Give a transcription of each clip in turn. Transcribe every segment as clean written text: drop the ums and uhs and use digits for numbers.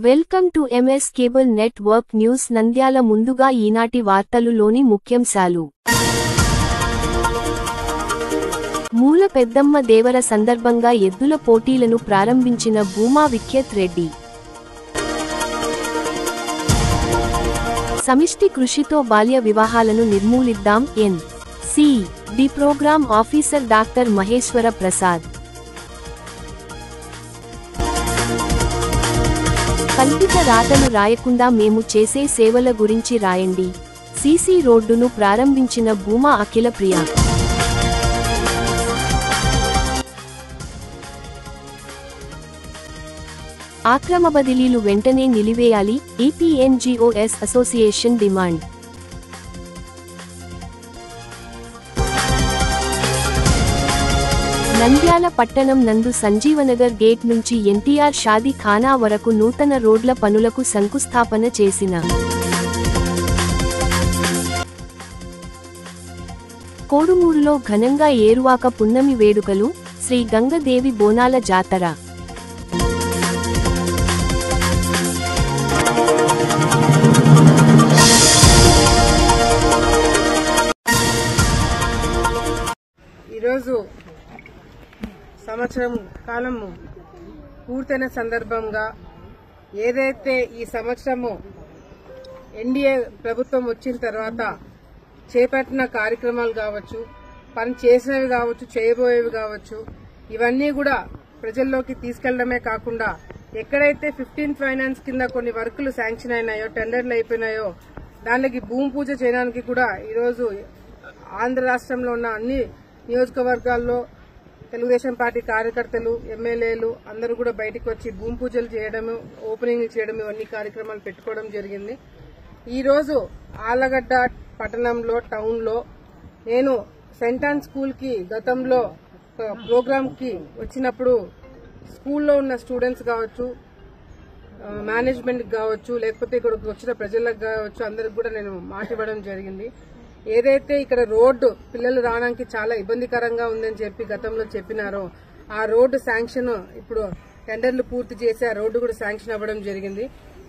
Welcome to MS cable network news Nandyal. ముందుగా ఈనాటి వార్తలులోని ముఖ్యాంశాలు. మూల పెద్దమ్మ దేవర సందర్భంగా ఎద్దుల పోటీలను ప్రారంభించిన భూమా విఖ్యత్ రెడ్డి. సమిష్టి కృషితో బాల్య వివాహాలను నిర్మూలిద్దాం NCD. Programme officer doctor Maheshwara Prasad. కల్పిత రాతలు రాయకుండా మేము చేసే సేవల గురించి రాయండి. సీసీ రోడ్డును ప్రారంభించిన భూమా అఖిల ప్రియ. ఆక్రమ బదిలీలు వెంటనే నిలివేయాలి, ఏపీఎన్జీఓఎస్ అసోసియేషన్ డిమాండ్. నంద్యాల పట్టణం నందు సంజీవనగర్ గేట్ నుంచి ఎన్టీఆర్ షాదీ ఖానా వరకు నూతన రోడ్ల పనులకు శంకుస్థాపన చేసిన కోడుమూరులో ఘనంగా ఏరువాక పున్నమి వేడుకలు, శ్రీ గంగదేవి బోనాల జాతర. ఈరోజు సంవత్సరం కాలం పూర్తయిన సందర్భంగా ఏదైతే ఈ సంవత్సరము ఎన్డీఏ ప్రభుత్వం వచ్చిన తర్వాత చేపట్టిన కార్యక్రమాలు కావచ్చు, పని చేసినవి కావచ్చు, చేయబోయేవి కావచ్చు, ఇవన్నీ కూడా ప్రజల్లోకి తీసుకెళ్లడమే కాకుండా ఎక్కడైతే 15th ఫైనాన్స్ కింద కొన్ని వర్కులు శాంక్షన్ అయినాయో, టెండర్లు అయిపోయినాయో, దానికి భూమి పూజ చేయడానికి కూడా ఈరోజు ఆంధ్ర రాష్ట్రంలో ఉన్న అన్ని నియోజకవర్గాల్లో తెలుగుదేశం పార్టీ కార్యకర్తలు, ఎమ్మెల్యేలు అందరూ కూడా బయటకు వచ్చి భూమి పూజలు చేయడం, ఓపెనింగ్ చేయడం, ఇవన్నీ కార్యక్రమాలు పెట్టుకోవడం జరిగింది. ఈరోజు ఆళ్లగడ్డ పట్టణంలో, టౌన్లో నేను సెయింట్ ఆన్ స్కూల్ కి గతంలో ప్రోగ్రామ్ కి వచ్చినప్పుడు స్కూల్లో ఉన్న స్టూడెంట్స్ కావచ్చు, మేనేజ్మెంట్ కావచ్చు, లేకపోతే ఇక్కడికి వచ్చిన ప్రజలకు కావచ్చు, అందరికి కూడా నేను మాట ఇవ్వడం జరిగింది. ఏదైతే ఇక్కడ రోడ్డు పిల్లలు రావడానికి చాలా ఇబ్బందికరంగా ఉందని చెప్పి గతంలో చెప్పినారో, ఆ రోడ్డు శాంక్షన్ ఇప్పుడు టెండర్లు పూర్తి చేసి ఆ రోడ్డు కూడా శాంక్షన్ అవ్వడం జరిగింది.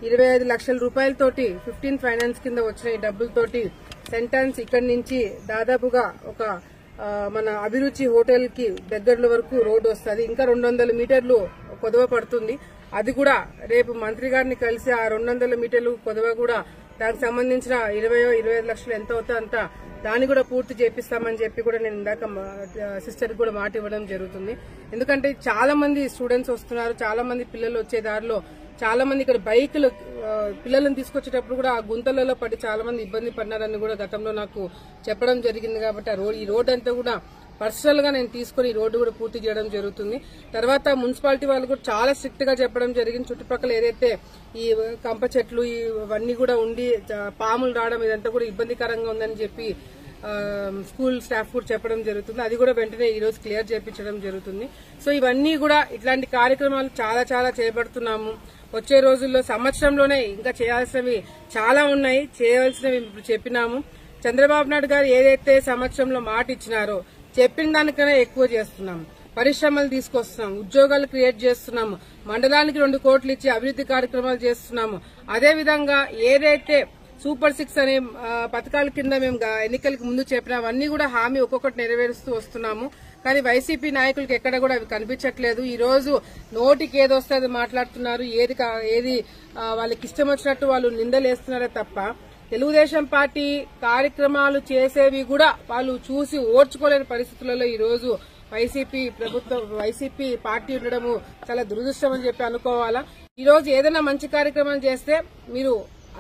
25 లక్షల రూపాయలతోటి 15th ఫైనాన్స్ కింద వచ్చిన ఈ డబ్బులతోటి సెయింట్ ఆన్స్ ఇక్కడి నుంచి దాదాపుగా ఒక మన అభిరుచి హోటల్ కి దగ్గరలో వరకు రోడ్డు వస్తుంది. ఇంకా 200 మీటర్లు కొదవ పడుతుంది. అది కూడా రేపు మంత్రి గారిని కలిసి ఆ 200 మీటర్లు కొదవ కూడా దానికి సంబంధించిన 25 లక్షలు ఎంత అవుతా అంత దాన్ని కూడా పూర్తి చేపిస్తామని చెప్పి కూడా నేను ఇందాక సిస్టర్ కూడా మాట ఇవ్వడం జరుగుతుంది. ఎందుకంటే చాలా మంది స్టూడెంట్స్ వస్తున్నారు, చాలా మంది పిల్లలు వచ్చే దారిలో చాలా మంది ఇక్కడ బైకులు పిల్లలను తీసుకొచ్చేటప్పుడు కూడా ఆ గుంతలలో పడి చాలా మంది ఇబ్బంది పడినారని కూడా గతంలో నాకు చెప్పడం జరిగింది. కాబట్టి ఈ రోడ్ అంతా కూడా పర్సనల్ గా నేను తీసుకుని ఈ రోడ్డు కూడా పూర్తి చేయడం జరుగుతుంది. తర్వాత మున్సిపాలిటీ వాళ్ళు కూడా చాలా స్ట్రిక్ట్ గా చెప్పడం జరిగింది. చుట్టుపక్కల ఏదైతే ఈ కంప చెట్లు ఇవన్నీ కూడా ఉండి పాములు రావడం ఇదంతా కూడా ఇబ్బందికరంగా ఉందని చెప్పి స్కూల్ స్టాఫ్ కూడా చెప్పడం జరుగుతుంది. అది కూడా వెంటనే ఈ రోజు క్లియర్ చేయించడం జరుగుతుంది. సో ఇవన్నీ కూడా ఇట్లాంటి కార్యక్రమాలు చాలా చాలా చేపడుతున్నాము. వచ్చే రోజుల్లో సంవత్సరంలోనే ఇంకా చేయాల్సినవి చాలా ఉన్నాయి. చేయవలసినవి ఇప్పుడు చెప్పినాము. చంద్రబాబు నాయుడు గారు ఏదైతే సంవత్సరంలో మాట ఇచ్చినారో చెప్పిన దానికన్నా ఎక్కువ చేస్తున్నాము. పరిశ్రమలు తీసుకొస్తున్నాము, ఉద్యోగాలు క్రియేట్ చేస్తున్నాము, మండలానికి 2 కోట్లు ఇచ్చి అభివృద్ధి కార్యక్రమాలు చేస్తున్నాము. అదేవిధంగా ఏదైతే సూపర్ 6 అనే పథకాల కింద మేము ఎన్నికలకు ముందు చెప్పినవన్నీ కూడా హామీ ఒక్కొక్కటి నెరవేరుస్తూ వస్తున్నాము. కానీ వైసీపీ నాయకులకు ఎక్కడ కూడా అవి కనిపించట్లేదు. ఈ రోజు నోటికి ఏది వస్తే అది మాట్లాడుతున్నారు. ఏది వాళ్ళకి ఇష్టం వచ్చినట్టు వాళ్ళు నిందలేస్తున్నారే తప్ప తెలుగుదేశం పార్టీ కార్యక్రమాలు చేసేవి కూడా వాళ్ళు చూసి ఓర్చుకోలేని పరిస్థితులలో ఈ రోజు వైసీపీ పార్టీ ఉండడము చాలా దురదృష్టం అని చెప్పి అనుకోవాలా. ఈ రోజు ఏదైనా మంచి కార్యక్రమం చేస్తే మీరు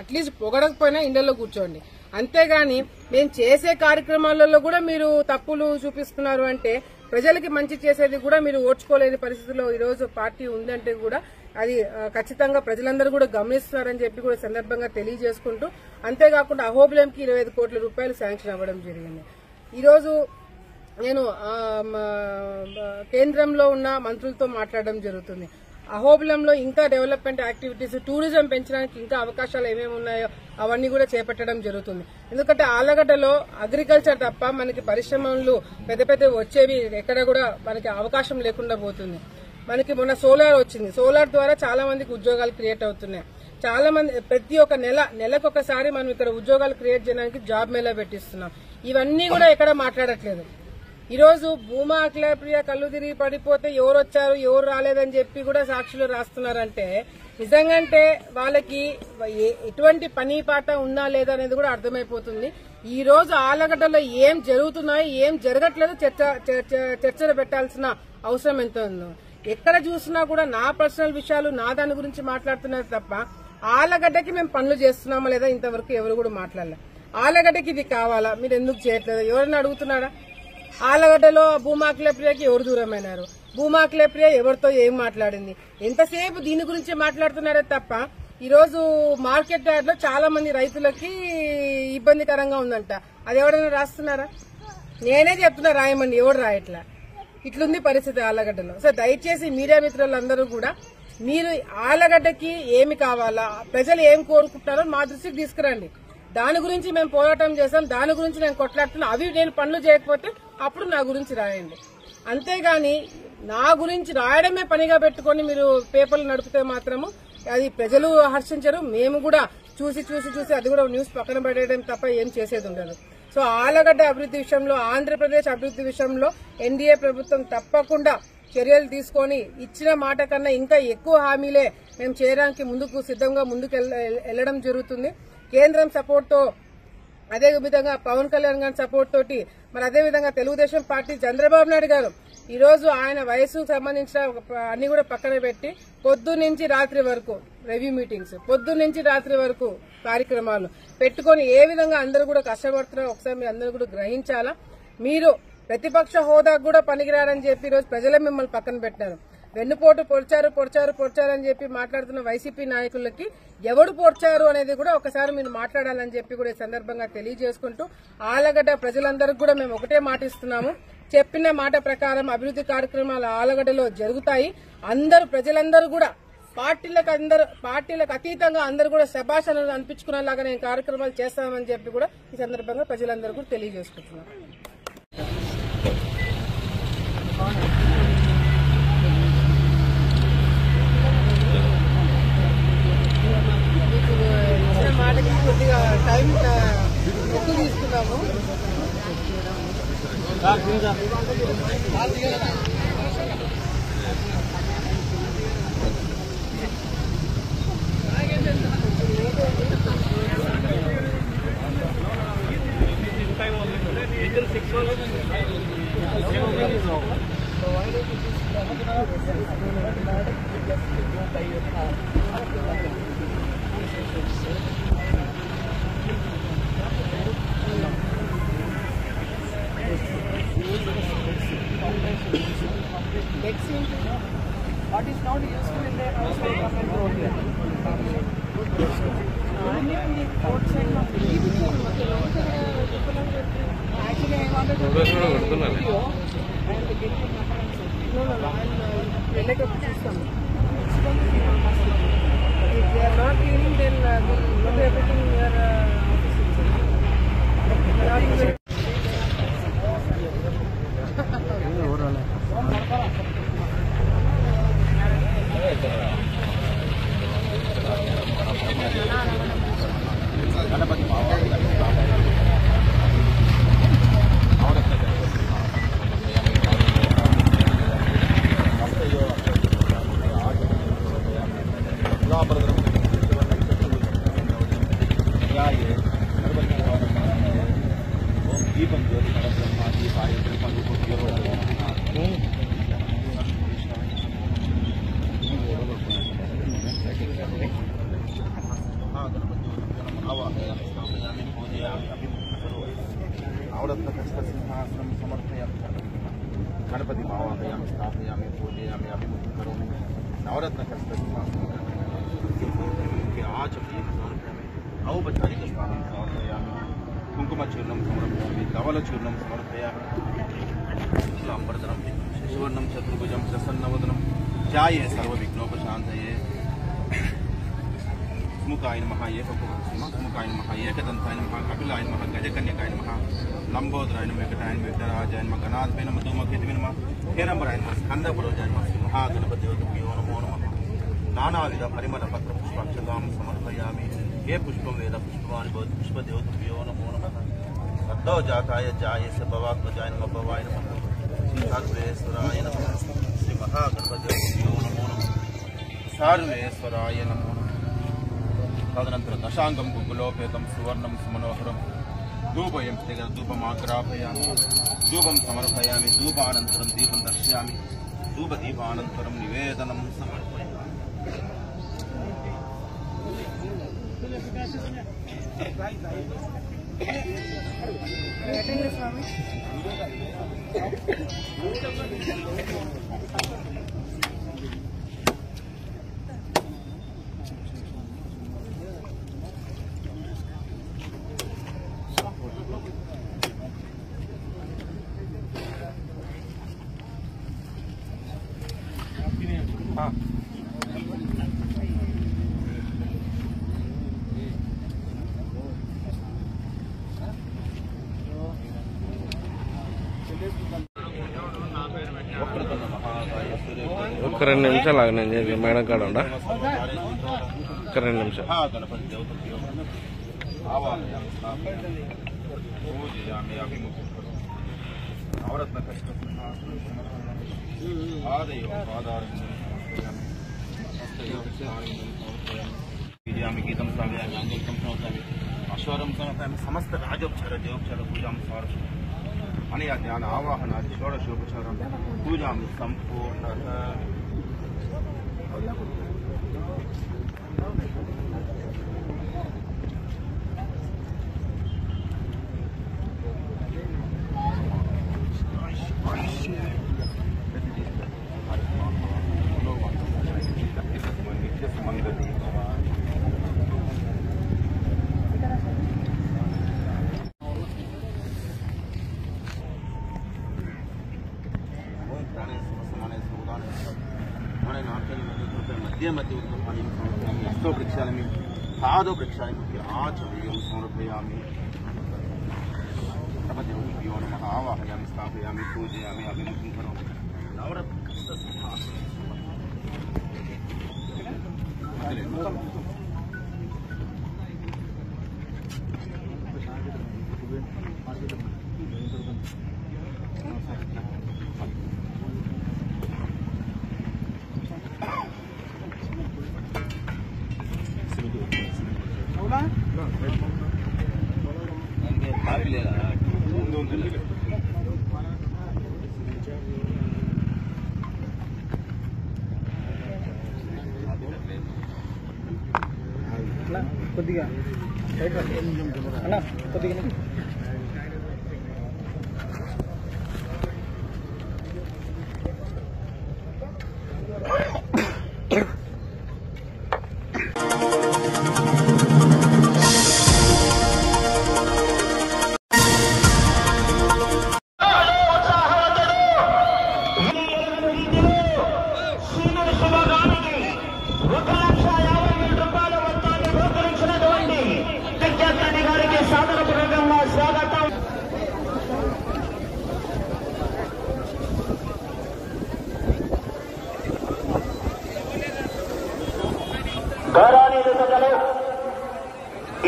అట్లీస్ట్ పొగడకపోయినా ఇండ్లలో కూర్చోండి. అంతేగాని మేము చేసే కార్యక్రమాలలో కూడా మీరు తప్పులు చూపిస్తున్నారు అంటే ప్రజలకి మంచి చేసేది కూడా మీరు ఓర్చుకోలేని పరిస్థితుల్లో ఈ రోజు పార్టీ ఉందంటే కూడా అది ఖచ్చితంగా ప్రజలందరూ కూడా గమనిస్తున్నారని చెప్పి కూడా సందర్భంగా తెలియజేసుకుంటూ, అంతేకాకుండా అహోబిలంకి 25 కోట్ల రూపాయలు శాంక్షన్ అవ్వడం జరిగింది. ఈరోజు నేను కేంద్రంలో ఉన్న మంత్రులతో మాట్లాడడం జరుగుతుంది. అహోబిలంలో ఇంకా డెవలప్మెంట్ యాక్టివిటీస్, టూరిజం పెంచడానికి ఇంకా అవకాశాలు ఏమేమి ఉన్నాయో అవన్నీ కూడా చేపట్టడం జరుగుతుంది. ఎందుకంటే ఆళ్లగడ్డలో అగ్రికల్చర్ తప్ప మనకి పరిశ్రమలు పెద్ద పెద్ద వచ్చేవి ఎక్కడ కూడా మనకి అవకాశం లేకుండా పోతుంది. మనకి మొన్న సోలార్ వచ్చింది. సోలార్ ద్వారా చాలా మందికి ఉద్యోగాలు క్రియేట్ అవుతున్నాయి. చాలా మంది ప్రతి ఒక్క నెలకొకసారి మనం ఇక్కడ ఉద్యోగాలు క్రియేట్ చేయడానికి జాబ్ మేళా పెట్టిస్తున్నాం. ఇవన్నీ కూడా ఎక్కడ మాట్లాడట్లేదు. ఈరోజు భూమా అఖిలప్రియ కళ్ళు తిరిగి పడిపోతే ఎవరు వచ్చారు ఎవరు రాలేదని చెప్పి కూడా సాక్షులు రాస్తున్నారంటే నిజంగాంటే వాళ్ళకి ఎటువంటి పని పాట ఉందా లేదా అనేది కూడా అర్థమైపోతుంది. ఈ రోజు ఆలగడ్డలో ఏం జరుగుతున్నాయో ఏం జరగట్లేదు చర్చలు పెట్టాల్సిన అవసరం ఎంత ఉందో. ఎక్కడ చూసినా కూడా నా పర్సనల్ విషయాలు నా దాని గురించి మాట్లాడుతున్నారు తప్ప ఆలగడ్డకి మేము పనులు చేస్తున్నామా లేదా ఇంతవరకు ఎవరు కూడా మాట్లాడలేదు. ఆలగడ్డకి ఇది కావాలా మీరు ఎందుకు చేయట్లేదు ఎవరైనా అడుగుతున్నారా? ఆలగడ్డలో భూమా అఖిలప్రియకి ఎవరు దూరమైనారు? భూమా అఖిలప్రియ ఎవరితో ఏం మాట్లాడింది? ఎంతసేపు దీని గురించి మాట్లాడుతున్నారే తప్ప ఈరోజు మార్కెట్ యార్డ్ లో చాలా మంది రైతులకి ఇబ్బందికరంగా ఉందంట. అది ఎవరైనా రాస్తున్నారా? నేనే చెప్తున్నా రాయమండి, ఎవరు రాయట్లా. ఇట్లుంది పరిస్థితి ఆలగడ్డలో. సో దయచేసి మీడియా మిత్రులందరూ కూడా మీరు ఆలగడ్డకి ఏమి కావాలా, ప్రజలు ఏం కోరుకుంటారో మా దృష్టికి తీసుకురండి. దాని గురించి మేము పోరాటం చేస్తాం, దాని గురించి నేను కొట్లాడుతున్నా. అవి నేను పనులు చేయకపోతే అప్పుడు నా గురించి రాయండి. అంతేగాని నా గురించి రాయడమే పనిగా పెట్టుకుని మీరు పేపర్లు నడిపితే మాత్రము అది ప్రజలు హర్షించరు. మేము కూడా చూసి అది కూడా న్యూస్ పక్కన పెట్టడం తప్ప ఏం చేసేది ఉండదు. సో ఆలగడ్డ అభివృద్ధి విషయంలో, ఆంధ్రప్రదేశ్ అభివృద్ధి విషయంలో ఎన్డీఏ ప్రభుత్వం తప్పకుండా చర్యలు తీసుకొని ఇచ్చిన మాట కన్నా ఇంకా ఎక్కువ హామీలే మేము చేయడానికి సిద్ధంగా ముందుకు వెళ్లడం జరుగుతుంది. కేంద్రం సపోర్ట్ తో, అదే విధంగా పవన్ కళ్యాణ్ గారి సపోర్ట్ తోటి, మరి అదే విధంగా తెలుగుదేశం పార్టీ చంద్రబాబు నాయుడు గారు ఈ రోజు ఆయన వయసుకు సంబంధించిన అన్ని కూడా పక్కన పెట్టి పొద్దున్నుంచి రాత్రి వరకు రివ్యూ మీటింగ్స్, పొద్దున్నుంచి రాత్రి వరకు కార్యక్రమాలు పెట్టుకుని ఏ విధంగా అందరూ కూడా కష్టపడుతున్నారో ఒకసారి మీరు అందరూ కూడా గ్రహించాలా. మీరు ప్రతిపక్ష హోదాకు కూడా పనికిరారని చెప్పి ఈరోజు ప్రజలే మిమ్మల్ని పక్కన పెట్టారు. వెన్నుపోటు పొడిచారు అని చెప్పి మాట్లాడుతున్న వైసీపీ నాయకులకి ఎవడు పొడిచారు అనేది కూడా ఒకసారి మీరు మాట్లాడాలని చెప్పి కూడా ఈ సందర్భంగా తెలియజేసుకుంటూ ఆలగడ్డ ప్రజలందరికీ కూడా మేము ఒకటే మాటిస్తున్నాము. చెప్పిన మాట ప్రకారం అభివృద్ధి కార్యక్రమాలు ఆలగడ్డలో జరుగుతాయి. ప్రజలందరూ కూడా పార్టీలకు అతీతంగా అందరూ కూడా శభాషణలు అనిపించుకునేలాగా నేను కార్యక్రమాలు చేస్తామని చెప్పి కూడా ఈ సందర్భంగా ప్రజలందరూ కూడా తెలియజేసుకుంటున్నాను. మాటకి కొద్దిగా టైం ఎక్కువ తీసుకున్నాము. What is not useful in their house will come and go here. Actually, I wanted to video and get your references. No, I'll let up system. If they are not cleaning, then we'll put everything in your office. Ganpati भावाहयामि स्थापयामि पूजयामि अभिमुखं करोमि नवरत्नकस्तसिंहासनं आचमनीयं समर्पयामि औपचारिकस्नानं समर्पयामि कुङ्कुमचूर्णं समर्पयामि धवलचूर्णं समर्पयामि शुक्लाम्बरधरं शिशुवर्णं चतुर्भुजं प्रसन्नवदनं ध्याये सर्वविघ्नोपशान्तये मुखाय नमः एकमुखाय नमः एकदन्ताय नमः कपिलाय नमः गजकन्यकाय नमः लंबोदराय नमः वेंकटाय नमः विघ्नराजाय नमः गणाधिपे नमः धूमकेतवे नमः हेरंबराय नमः स्कंदपुरोजाय नमः महागणपतिभ्यो नमो नमः नानाविध परिमल पत्र पुष्पाक्षतां समर्पयामि ये पुष्पं वेद पुष्पवानि भवति पुष्पदेवताभ्यो नमो नमः सद्दो जाताय जायस्य भवात्मजाय नमः भवाय नमः श्रीसात्वेश्वराय नमः श्री महागणपतिभ्यो नमो नमः सार्वेश्वराय नमो नमः तदनन्तरं दशाङ्गं गुगुलोपेतं सुवर्णं सुमनोहरं धूपयं धूपमाग्रापयामि धूपं समर्पयामि धूपानन्तरं दीपं दर्शयामि धूपदीपानन्तरं निवेदनं समर्पयामि ఒక 2 నిమిషాలు ఆగు, నేను చేసి మేడం కాడ ఉండా. ఒక 2 నిమిషాలు. गीतं श्रावयामि आङ्गुलिकं श्रावयामि अश्वरं समर्पयामि समस्त राजोपचार जयोपचार पूजां समर्पयामि अनया ध्यान आवाहनादि षोडशोपचारं पूजां सम्पूर्णतः मध्य उत्तरपाणीं समर्पयामि हस्तो प्रक्षालयामि पादौ प्रक्षालयामि आचमनीयं समर्पयामि गणपतिभ्यो नमः आवाहयामि स्थापयामि पूजयामि अभिमुखं करोमि కొద్దిగా అన్న కొద్దిగా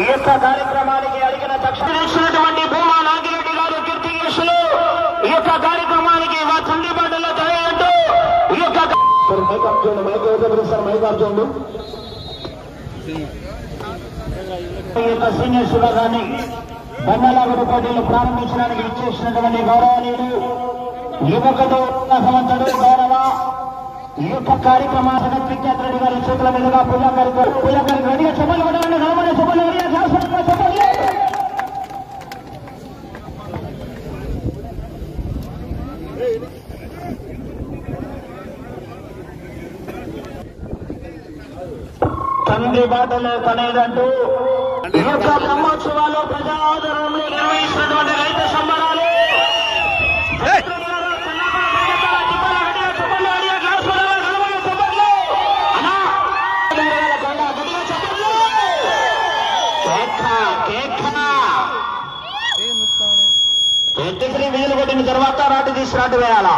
ఈ యొక్క కార్యక్రమానికి అడిగిన తక్షణటువంటి భూమా నాగిరెడ్డి గారు కీర్తిశేషులు ఈ యొక్క కార్యక్రమానికి తుండిబాటలో తయారు ఈ యొక్క సీనియర్ శుభగాన్ని బండలాగుడు పోటీలు ప్రారంభించడానికి ఇచ్చేసినటువంటి గౌరవనీయులు యువకుడు సంవత్సరుడు గౌరవ ఈ యొక్క కార్యక్రమాన్ని విఖ్యాత రెడ్డి గారి చేతుల మీదుగా పూజా కార్యక్రమం రెడీగా చెప్పలు పడాలని నలమని చెప్పలు తండ్రి బాటలో తనేదంటూ ఈ యొక్క బ్రహ్మోత్సవాలు ప్రజా ఆదరణలో నిర్వహిస్తున్నటువంటి రైతు సంబరాలు వీలు కొట్టిన తర్వాత రాటు తీసి రాటు వేయాలా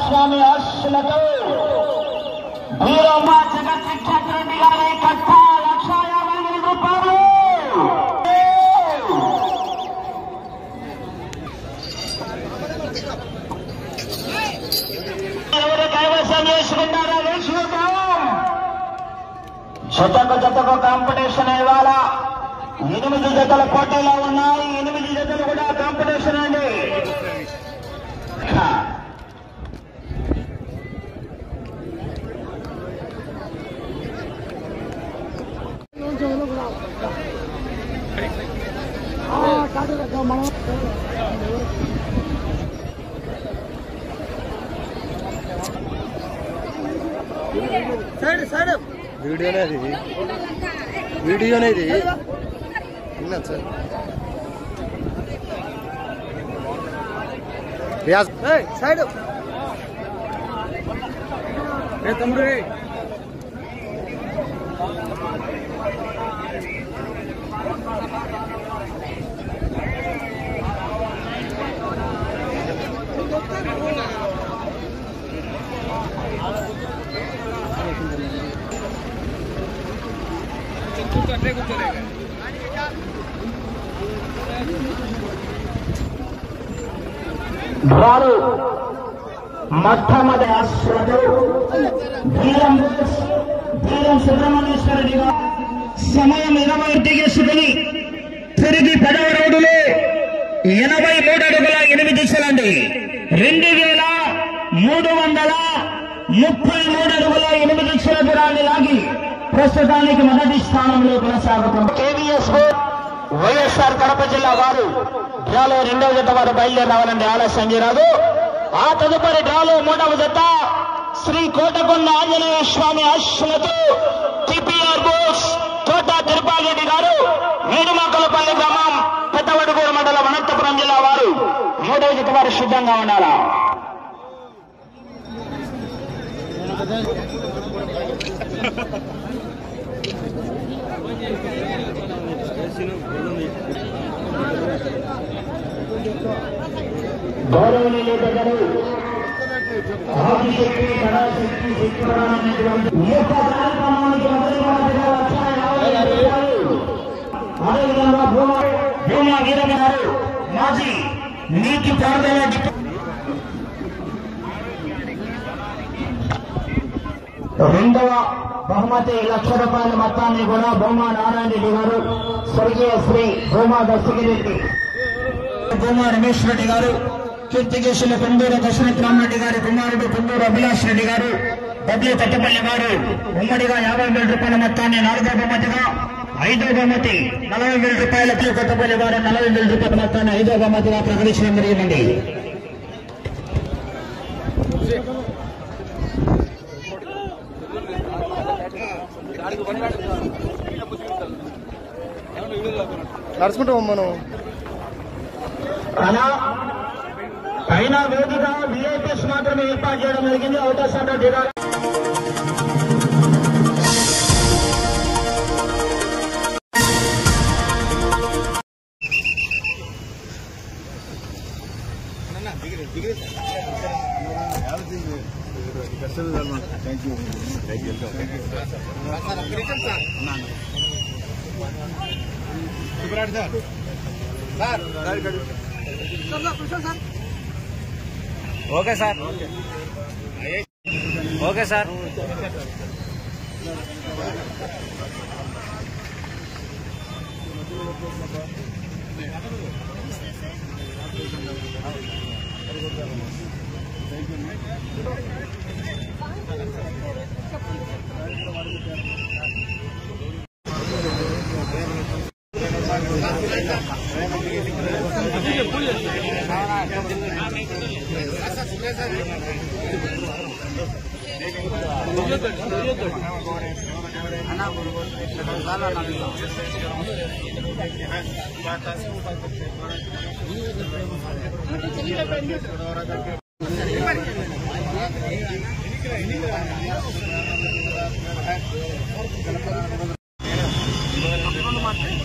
స్వామి ఆశలతో వీరమ్మ జగత్విఖ్యాత రెడ్డి గారి కట్ట 1,50,000 రూపాయలు. ఎవరు కైవసం చేసుకుంటారో చూద్దాం. జతకు కాంపిటీషన్ ఇవాళ 8 జతల పోటీలో ఉన్నాయి. 8 జతలు కూడా కాంపిటీషన్ అండి. వీడియోనే ఇది సార్ సైడ్ తమ్ముడు వారు మొట్టమొదటి ఆశ్రమం వీరం సుబ్రహ్మణ్యేశ్వర రెడ్డి గారు సమయం 21 గెలుచుకుని తిరిగి 10వ రౌండ్లో 83 అడుగుల 8 దిశలండి 2,333 అడుగుల 8 దిశల దూరాన్ని లాగి ప్రస్తుతానికి మొదటి స్థానంలో కొనసాగుతుంది. కేవీఎస్ వైఎస్ఆర్ కడప జిల్లా వారు డ్రాలో 2వ జత వారు బయలుదేరి రావాలండి, ఆలస్యం చేయరాదు. ఆ తదుపరి డ్రాలో 3వ జత శ్రీ కోటకొండ ఆంజనేయ స్వామి ఆశలతో టిపిఆర్ బోస్ తోట తిరుపాల్ రెడ్డి గారు మేడుమాకలపల్లి గ్రామం పెద్దవడుగూరు మండలం అనంతపురం జిల్లా వారు 3వ జత వారు సిద్ధంగా ఉండాలా. గౌరవనీయులు పెద్దలు ఆదిశక్తి కళాశక్తి శక్తిప్రదానమైనటువంటి ఈ యొక్క కార్యక్రమానికి మొదటిగా 1,50,000 రూపాయలు. అదేవిధంగా భూమా వీరమ్మ గారు మాజీ నీటి పారుదల రెండవ బహుమతి 1,00,000 రూపాయల మొత్తాన్ని కూడా భూమా నారాయణ రెడ్డి గారు, స్వర్గీయ శ్రీ భూమా దర్శగిరెడ్డి, భూమా రమేష్ రెడ్డి గారు, కీర్తికేశుల పొందూరు దశరథ్ రామరెడ్డి గారి కుమారుడు పొందూరు అభిలాష్ రెడ్డి గారు, బబ్లీ తట్టపల్లి గారు ఉమ్మడిగా 50,000 రూపాయల మొత్తాన్ని 4వ బహుమతిగా, 5వ బహుమతి 40,000 రూపాయలకి కొత్తపల్లి గారు 40,000 రూపాయల మొత్తాన్ని 5వ బహుమతిగా ప్రకటించడం జరిగిందండి. నడుచుకుంటాం మనం అలా పైన వేదిక విఐపీస్ మాత్రమే ఏర్పాటు చేయడం జరిగింది. అవకాశం ఓకే సార్, ఓకే సార్.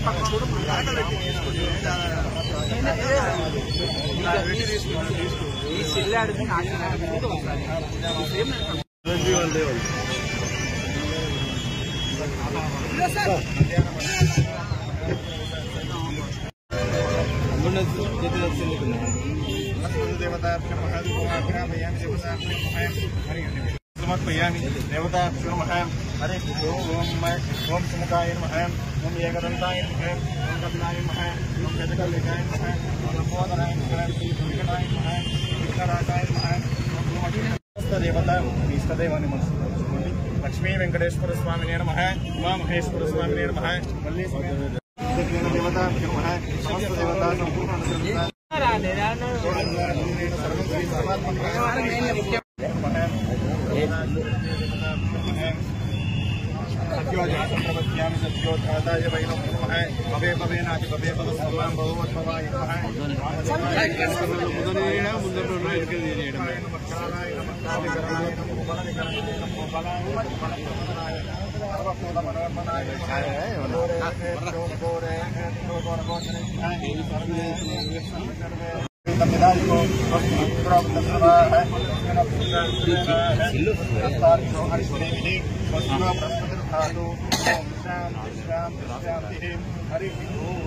పక్కన समर्पयामि देवताभ्यो नमः हरे ओम सुमुखाय नमः ओम एकदन्ताय नमः ओम कपिलाय नमः ओम गजकल्लिकाय नमः ओम लंबोदराय नमः ओम विकटाय नमः विकटाय नमः ओम देवता इष्टदैवाన్ని మనసులో ఉంచుకోండి లక్ష్మీ వెంకటేశ్వర స్వామినే నమః ఉమా మహేశ్వర స్వామినే నమః మళ్ళీ దేవతాభ్యో నమః సమస్త దేవతా సంపూర్ణ सत्योधाताय वै नमः भवे भवेनाति भवे भव सर्वं भवोद्भवाय नमः हरि ओम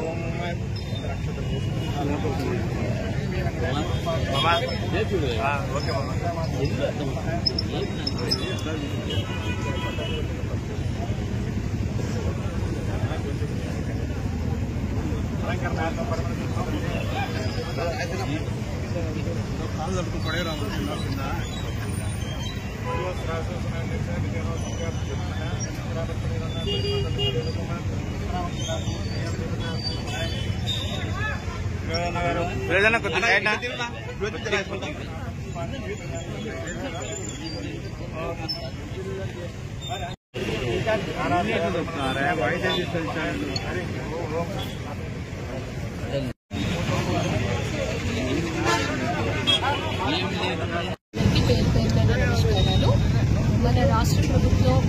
మన రాష్ట్ర ప్రభుత్వం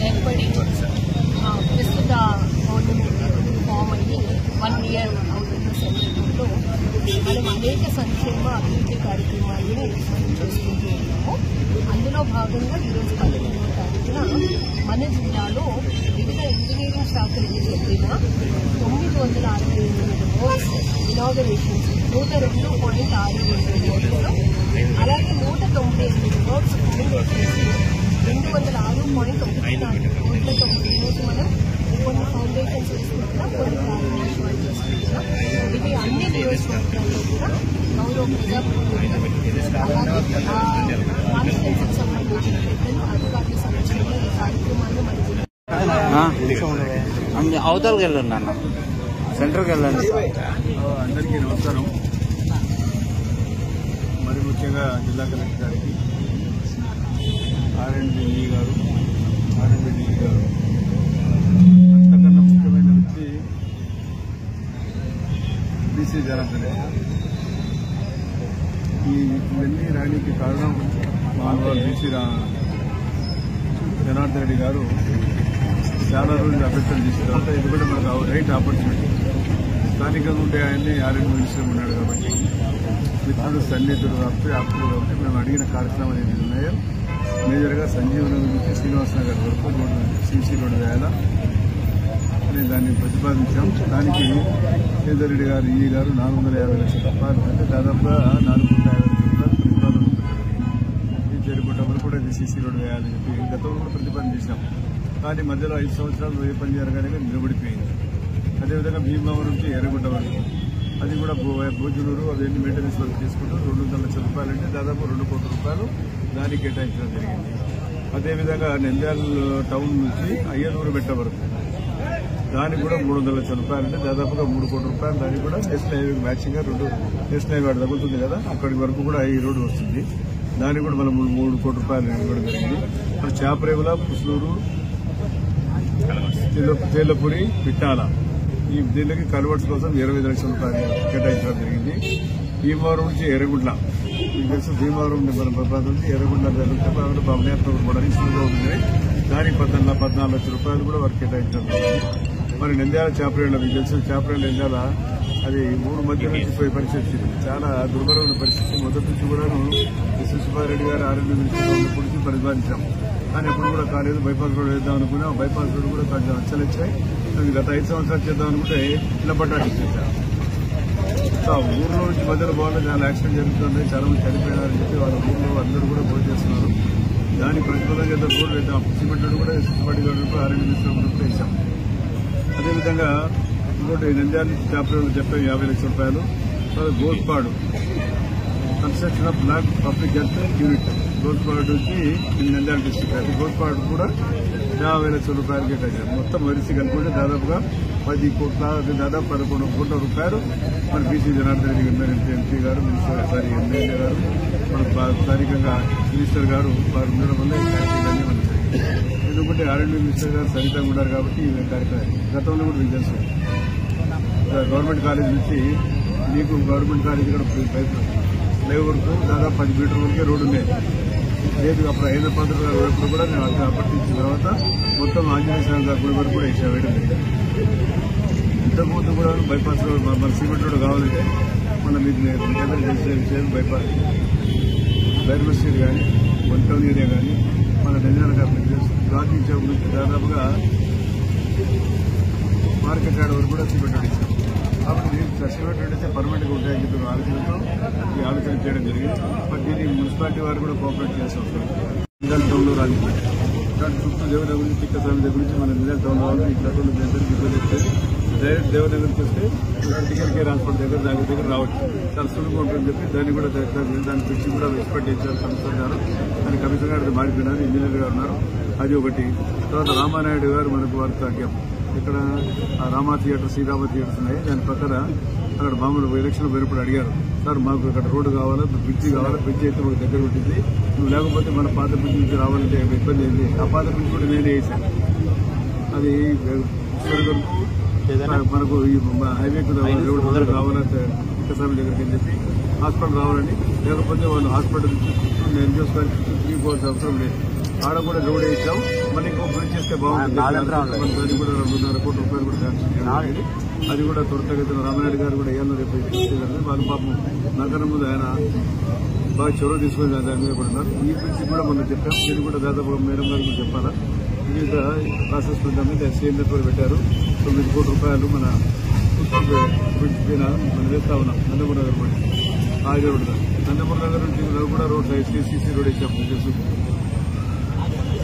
ఏర్పడి ప్రస్తుత గవర్నమెంట్ ఫామ్ అయ్యి 1 year అవుతున్న సందర్భంలో మనం అనేక సంక్షేమ అభివృద్ధి కార్యక్రమాలను మనం చేసుకుంటూ ఉన్నాము. అందులో భాగంగా ఈరోజు 11వ తారీఖున మన జిల్లాలో వివిధ ఇంజనీరింగ్ శాఖలకు చెందిన 968 రోడ్స్ ఇనాగరేషన్స్ 102.62 రోడ్లలో అలాగే 198 రోడ్స్ ఇనాగరేషన్స్ 206.14 కోట్లతో ఈరోజు మనం కొన్ని ఫౌండేషన్స్ వేసుకుంటున్నాం, కొన్ని ప్రారంభోత్సవాలు చేసుకుంటున్నాం. ఇది అన్ని నియోజకవర్గాల్లో కూడా గౌరవ ప్రజాప్రతినిధులు అలాగే కాన్స్టిట్యూన్సీకి సంబంధించిన పెద్దలు అధికారుల సమక్షంలో ఈ కార్యక్రమాన్ని మనం అవతలకి వెళ్ళండి అన్న, సెంటర్కి వెళ్ళండి. అందరికీ నమస్కారం. మరి ముఖ్యంగా జిల్లా కలెక్టర్ గారికి, ఆర్ఎండ్బి గారు, అంతకన్నా ముఖ్యమైన వ్యక్తి బీసీ జనార్దన్ రెడ్డి. ఇవన్నీ రానికి కారణం మానవాళ్ళు బీసీ జనార్దన్ రెడ్డి గారు చాలా రోజులు అభ్యర్థన చేసిన తర్వాత ఇది కూడా మనకు రైట్ ఆపర్చునిటీ. స్థానికంగా ఉంటే ఆయన్ని ఆర్ఎండ్ మినిస్టర్ ఉన్నాడు కాబట్టి మిత్రులు సన్నిహితులు ఆప్తులు కాబట్టి మేము అడిగిన కార్యక్రమాలు ఏమి ఉన్నాయో మేజర్గా సంజీవనగర్ నుంచి శ్రీనివాసనగర్ వరకు రోడ్డు సీసీ రోడ్డు వేయాలా అని దాన్ని ప్రతిపాదించాం. దానికి శ్రీధర్ రెడ్డి గారు ఈ గారు 450 లక్షల రూపాయలు అంటే దాదాపుగా 450 రూపాయలు ప్రతిపాదన ఈ చేరుకుంట వరకు కూడా ఇది సీసీ రోడ్డు వేయాలని చెప్పి గతంలో కూడా ప్రతిపాదన చేశాం. కానీ మధ్యలో 5 సంవత్సరాలు ఏ పని జరగానే నిలబడిపోయింది. అదేవిధంగా భీమవరం నుంచి ఎర్రగుంట వరకు అది కూడా భోజనూరు అవన్నీ మెయింటెనెన్స్ వర్క్ చేసుకుంటూ 200 లక్షల రూపాయలు అంటే దాదాపు 2 కోట్ల రూపాయలు దానికి కేటాయించడం జరిగింది. అదేవిధంగా నంద్యాల టౌన్ నుంచి అయ్యనూరు బెట్ట వరకు దానికి కూడా 300 లక్షల రూపాయలు అంటే దాదాపుగా 3 కోట్ల రూపాయలు. దానికి కూడా నేషనల్ హైవే మ్యాచింగ్గా 2 నేషనల్ హైవే తగ్గుతుంది కదా, అక్కడి వరకు కూడా ఈ రోడ్డు వస్తుంది. దానికి కూడా మనం 3 కోట్ల రూపాయలు ఇవ్వడం జరిగింది. మరి చేపరేవుల, పుసలూరు, తేళ్లపూరి, పిట్టాల ఈ దీనికి కన్వర్ట్స్ కోసం 25 లక్షల రూపాయలు కేటాయించడం జరిగింది. భీమవరం నుంచి ఎర్రగుంట్ల మీకు తెలుసు, భీమవరం ప్రాంతం నుంచి ఎర్రగుంట్ల జరిగితే బాబునేత్రం కూడా ఇసులుగా ఉంటుంది. దానికి 14 లక్షల రూపాయలు కూడా వారికి కేటాయించడం జరిగింది. మరి నంద్యాల చేపరేళ్ళ మీకు తెలిసిన చేపరేళ్ళ నంద్యాల అది 3 మధ్య నుంచి పోయే పరిస్థితి వచ్చింది. చాలా దుర్భరమైన పరిస్థితి. మొదటి నుంచి కూడాను సుబ్బారెడ్డి గారు ఆరోగ్య మినిస్టర్ పొడిచి పరిపాలించాం. కానీ ఎప్పుడు కూడా కాలేదు. బైపాస్ రోడ్ వేద్దాం అనుకున్నాం. బైపాస్ రోడ్ కూడా కొంచెం అచ్చలు వచ్చాయి. గత 5 సంవత్సరాలు చేద్దాం అనుకుంటే ఇలా పట్టాడు చేశారు. ఊర్లో నుంచి మధ్యలో బాగుంటే చాలా యాక్సిడెంట్ జరుగుతుంది, చాలా మంది చనిపోయినారని చెప్పి వాళ్ళ ఊర్లో అందరూ కూడా పోటీ చేస్తున్నారు. దాని ప్రతిఫలంగా ఏదో రోడ్డు వేద్దాం. సిమెంట్ రోడ్డు కూడా సుబ్బారెడ్డి గారు ఆరోగ్య మినిస్టర్ ఉన్నప్పుడు వేసాం. అదేవిధంగా ఇంకోటి నంద్యాల చేపలు చెప్పాం 50 లక్షల రూపాయలు. Golpadu construction of block public health unit Golpadu నుంచి నంద్యాల డిస్టిక్. అది గోల్పాడు కూడా 50 లక్షల రూపాయలు కేటాయించారు. మొత్తం వరిసి కనుకుంటే దాదాపుగా 10 కోట్ల దాదాపు 11 కోట్ల రూపాయలు మన బీసీ జనార్దన్ రెడ్డి గారు ఎంపీ గారు ఎమ్మెల్యే గారు మన స్థానికంగా మినిస్టర్ గారు వారు ఉండడం వల్ల ఈ కార్యక్రమాన్ని మనం ఎందుకంటే ఆర్ఎండ్బీ మినిస్టర్ గారు సరితంగా ఉన్నారు కాబట్టి ఈ కార్యక్రమం గతంలో కూడా మీకు తెలుసు. గవర్నమెంట్ కాలేజ్ నుంచి మీకు గవర్నమెంట్ కాలేజ్ కూడా ఫ్లైఓవర్కు దాదాపు 10 మీటర్ల వరకే రోడ్డు ఉన్నాయి. లేదు అప్పుడు 5 పంతులు గారు వైపు కూడా మేము అక్కడ అప్పటించిన తర్వాత మొత్తం ఆంజనేయ స్వామి గారి గుడి వరకు కూడా వేసాం వేయడం జరిగింది. ఇంతకుముందు కూడా బైపాస్ రోడ్ మన సిమెంట్ రోడ్ కావాలంటే మన మీకు చేసే విషయం బైపాస్ రైల్వే స్టేషన్ కానీ 1 టౌన్ ఏరియా కానీ మన నంద్యాల గాంధీ చౌక్ నుంచి దాదాపుగా మార్కెట్ యార్డ్ వరకు కూడా సిమెంట్ రోడ్ ఇచ్చాం. కాబట్టి సిమెంట్ రోడ్ అయితే పర్మనెంట్గా ఉంటాయని చెప్పి ఆలోచనతో ఈ ఆలోచన చేయడం జరిగింది. బట్ దీన్ని మున్సిపాలిటీ వారు కూడా కోఆపరేట్ చేస్తాం. నంద్యాల టౌన్లో రాజమండ్రి దాని చుట్టూ దేవనగర్ గురించి చిక్కస్వామి దగ్గర నుంచి మన నంద్యాల టౌన్ రావాలి. ఇక్కడ డైరెక్ట్ దేవనగర్ నుంచి వస్తే టికెట్ కేర్ హాస్పిటల్ దగ్గర రావచ్చు. చాలా సులువుగా ఉంటుందని చెప్పి దాన్ని కూడా దాని గురించి కూడా ఎక్స్పెక్ట్ చేశారు కమిషనర్ గారు. దాని కమిషనర్ గారు మారిపోయినారు, ఇంజనీర్ గారు ఉన్నారు. అది ఒకటి. తర్వాత రామానాయుడు గారు మనకు వారితో అడ్డాం. ఇక్కడ రామా థియేటర్, శ్రీరామ థియేటర్స్ ఉన్నాయి. దాని పక్కన అక్కడ మామూలు ఎలక్షన్ పోయినప్పుడు అడిగారు, సార్ మాకు ఇక్కడ రోడ్డు కావాలా, బ్రిడ్జి కావాలా, బ్రిడ్జి అయితే మాకు దగ్గర ఉంటుంది, నువ్వు లేకపోతే మన పాత బ్రిడ్జి నుంచి రావాలంటే ఇబ్బంది అయింది. ఆ పాత బ్రిడ్జి కూడా నేనే వేసాను. అది మనకు ఈ హైవేకు రోడ్డు కావాలంటే చిక్కస్వామి దగ్గరికి అని చెప్పి హాస్పిటల్ రావాలని, లేకపోతే వాళ్ళు హాస్పిటల్ నేను చూసుకోవాలి 3-4 అవసరం లేదు. ఆడ కూడా రోడ్ వేసాం. మళ్ళీ ఇంకో బ్రిడ్జ్ చేస్తే బాగుంటుంది. దానికి కూడా 2.5 కోట్ల రూపాయలు కూడా శాంక్షన్ చేయాలి. అది కూడా త్వరితగతిన రామారెడ్డి గారు కూడా ఏమన్నా రేపు వాళ్ళు పాపం నగరం ముందు ఆయన బాగా చొరవ తీసుకుని దాని మీద కూడా ఉన్నారు. ఈ బ్రిడ్జ్ కూడా మనం చెప్పాం. ఇది కూడా దాదాపు మేడం గారికి చెప్పాలా. ఇది ప్రాసెస్ మీద సీఎం కూడా పెట్టారు. 9 కోట్ల రూపాయలు మన బ్రిడ్జ్ పైన మనం వేస్తా ఉన్నాం. నందమూరి నగర్ కూడా ఆగే రోడ్ నందమూరి నగర్ నుంచి కూడా రోడ్ సీసీ రోడ్ ఇచ్చాం.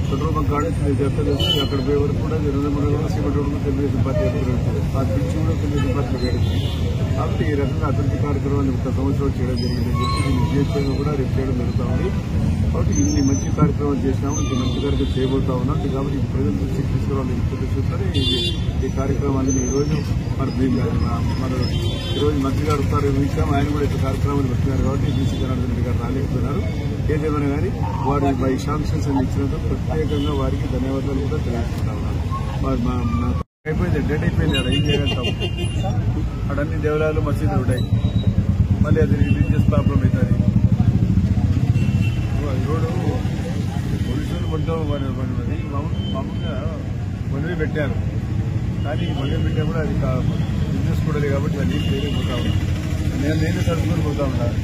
పెట్రోల్ బంక్ కాడ చేసి అక్కడ పోయే వరకు కూడా Nandamuri Nagar cement road Telugu Desam party ఆ బ్రిడ్జ్ కూడా తెలుగుదేశం పార్టీ వేడుతుంది. కాబట్టి ఈ రకంగా అభివృద్ధి కార్యక్రమాన్ని 1 సంవత్సరం చేయడం జరిగిందని చెప్పి దీన్ని విజయోత్సవం కూడా రేపు చేయడం జరుగుతూ ఉంది. కాబట్టి ఇన్ని మంచి కార్యక్రమాలు చేసినాము, ఇంత మంచి కార్యక్రమం చేయబోతా ఉన్నాం. కాబట్టి ఈ ప్రజల దృష్టికి తీసుకురావాలని చూస్తారు. ఈ కార్యక్రమాన్ని ఈరోజు ఈరోజు మంత్రి గారు వస్తారు విషయం ఆయన కూడా ఈ కార్యక్రమాన్ని పెట్టినారు. కాబట్టి బీసీ జనార్దన్ రెడ్డి గారు రాలేకపోయినారు. ఏదేమైనా కానీ వారు ఈ శాంక్షన్స్ అని ఇచ్చినందుకు ప్రత్యేకంగా వారికి ధన్యవాదాలు కూడా తెలియజేస్తా ఉన్నారు. అయిపోయింది, డేట్ అయిపోయింది. అక్కడ ఏం చేయగలుగుతాం. అక్కడ అన్ని దేవాలయాలు మసీదులు ఉంటాయి. మళ్ళీ అది రిలీజియస్ ప్రాబ్లం అవుతుంది. రోడ్డు పోలీసులు మొత్తం మామూలుగా మొదలు పెట్టారు. కానీ మొదలు పెట్టా కూడా అది బిజినెస్ కూడా కాబట్టి అది చేయలేకపోతా ఉన్నాను. నేనే సరుకుని పోతా ఉంటాను.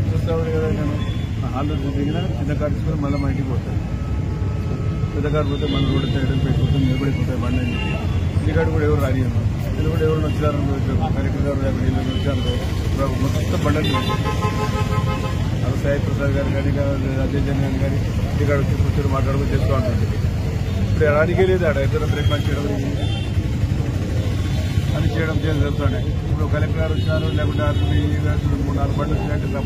చూస్తా ఉండే కదా నేను హాల్లో దిగిన చిన్న కారు తీసుకొని మళ్ళీ మా ఇంటికి పోతాను. పెద్ద కారు పోతే మన రోడ్డు సైడ్ పెట్టుకుంటుంది, నిలబడిపోతాయి బండి అని చెప్పి. ఇంటికాడు కూడా ఎవరు రానియను. నేను కూడా ఎవరు వచ్చారు కలెక్టర్ గారు వచ్చారు మొత్తం బండి సాయి ప్రసాద్ గారు కానీ అజయ్ జన్ గారు కానీ ఇంటికాడ తీసుకొచ్చారు మాట్లాడుకుని చేస్తూ ఉంటుంది. ఇప్పుడు రానికే లేదు. ఆడ ఇద్దరు బ్రేక్ఫాస్ట్ చేయడం అని చేయడం జరుగుతున్నాయి. ఇప్పుడు కలెక్టర్ గారు వచ్చినారు, లేకుంటే 3-4 బండ్లు వచ్చినట్టు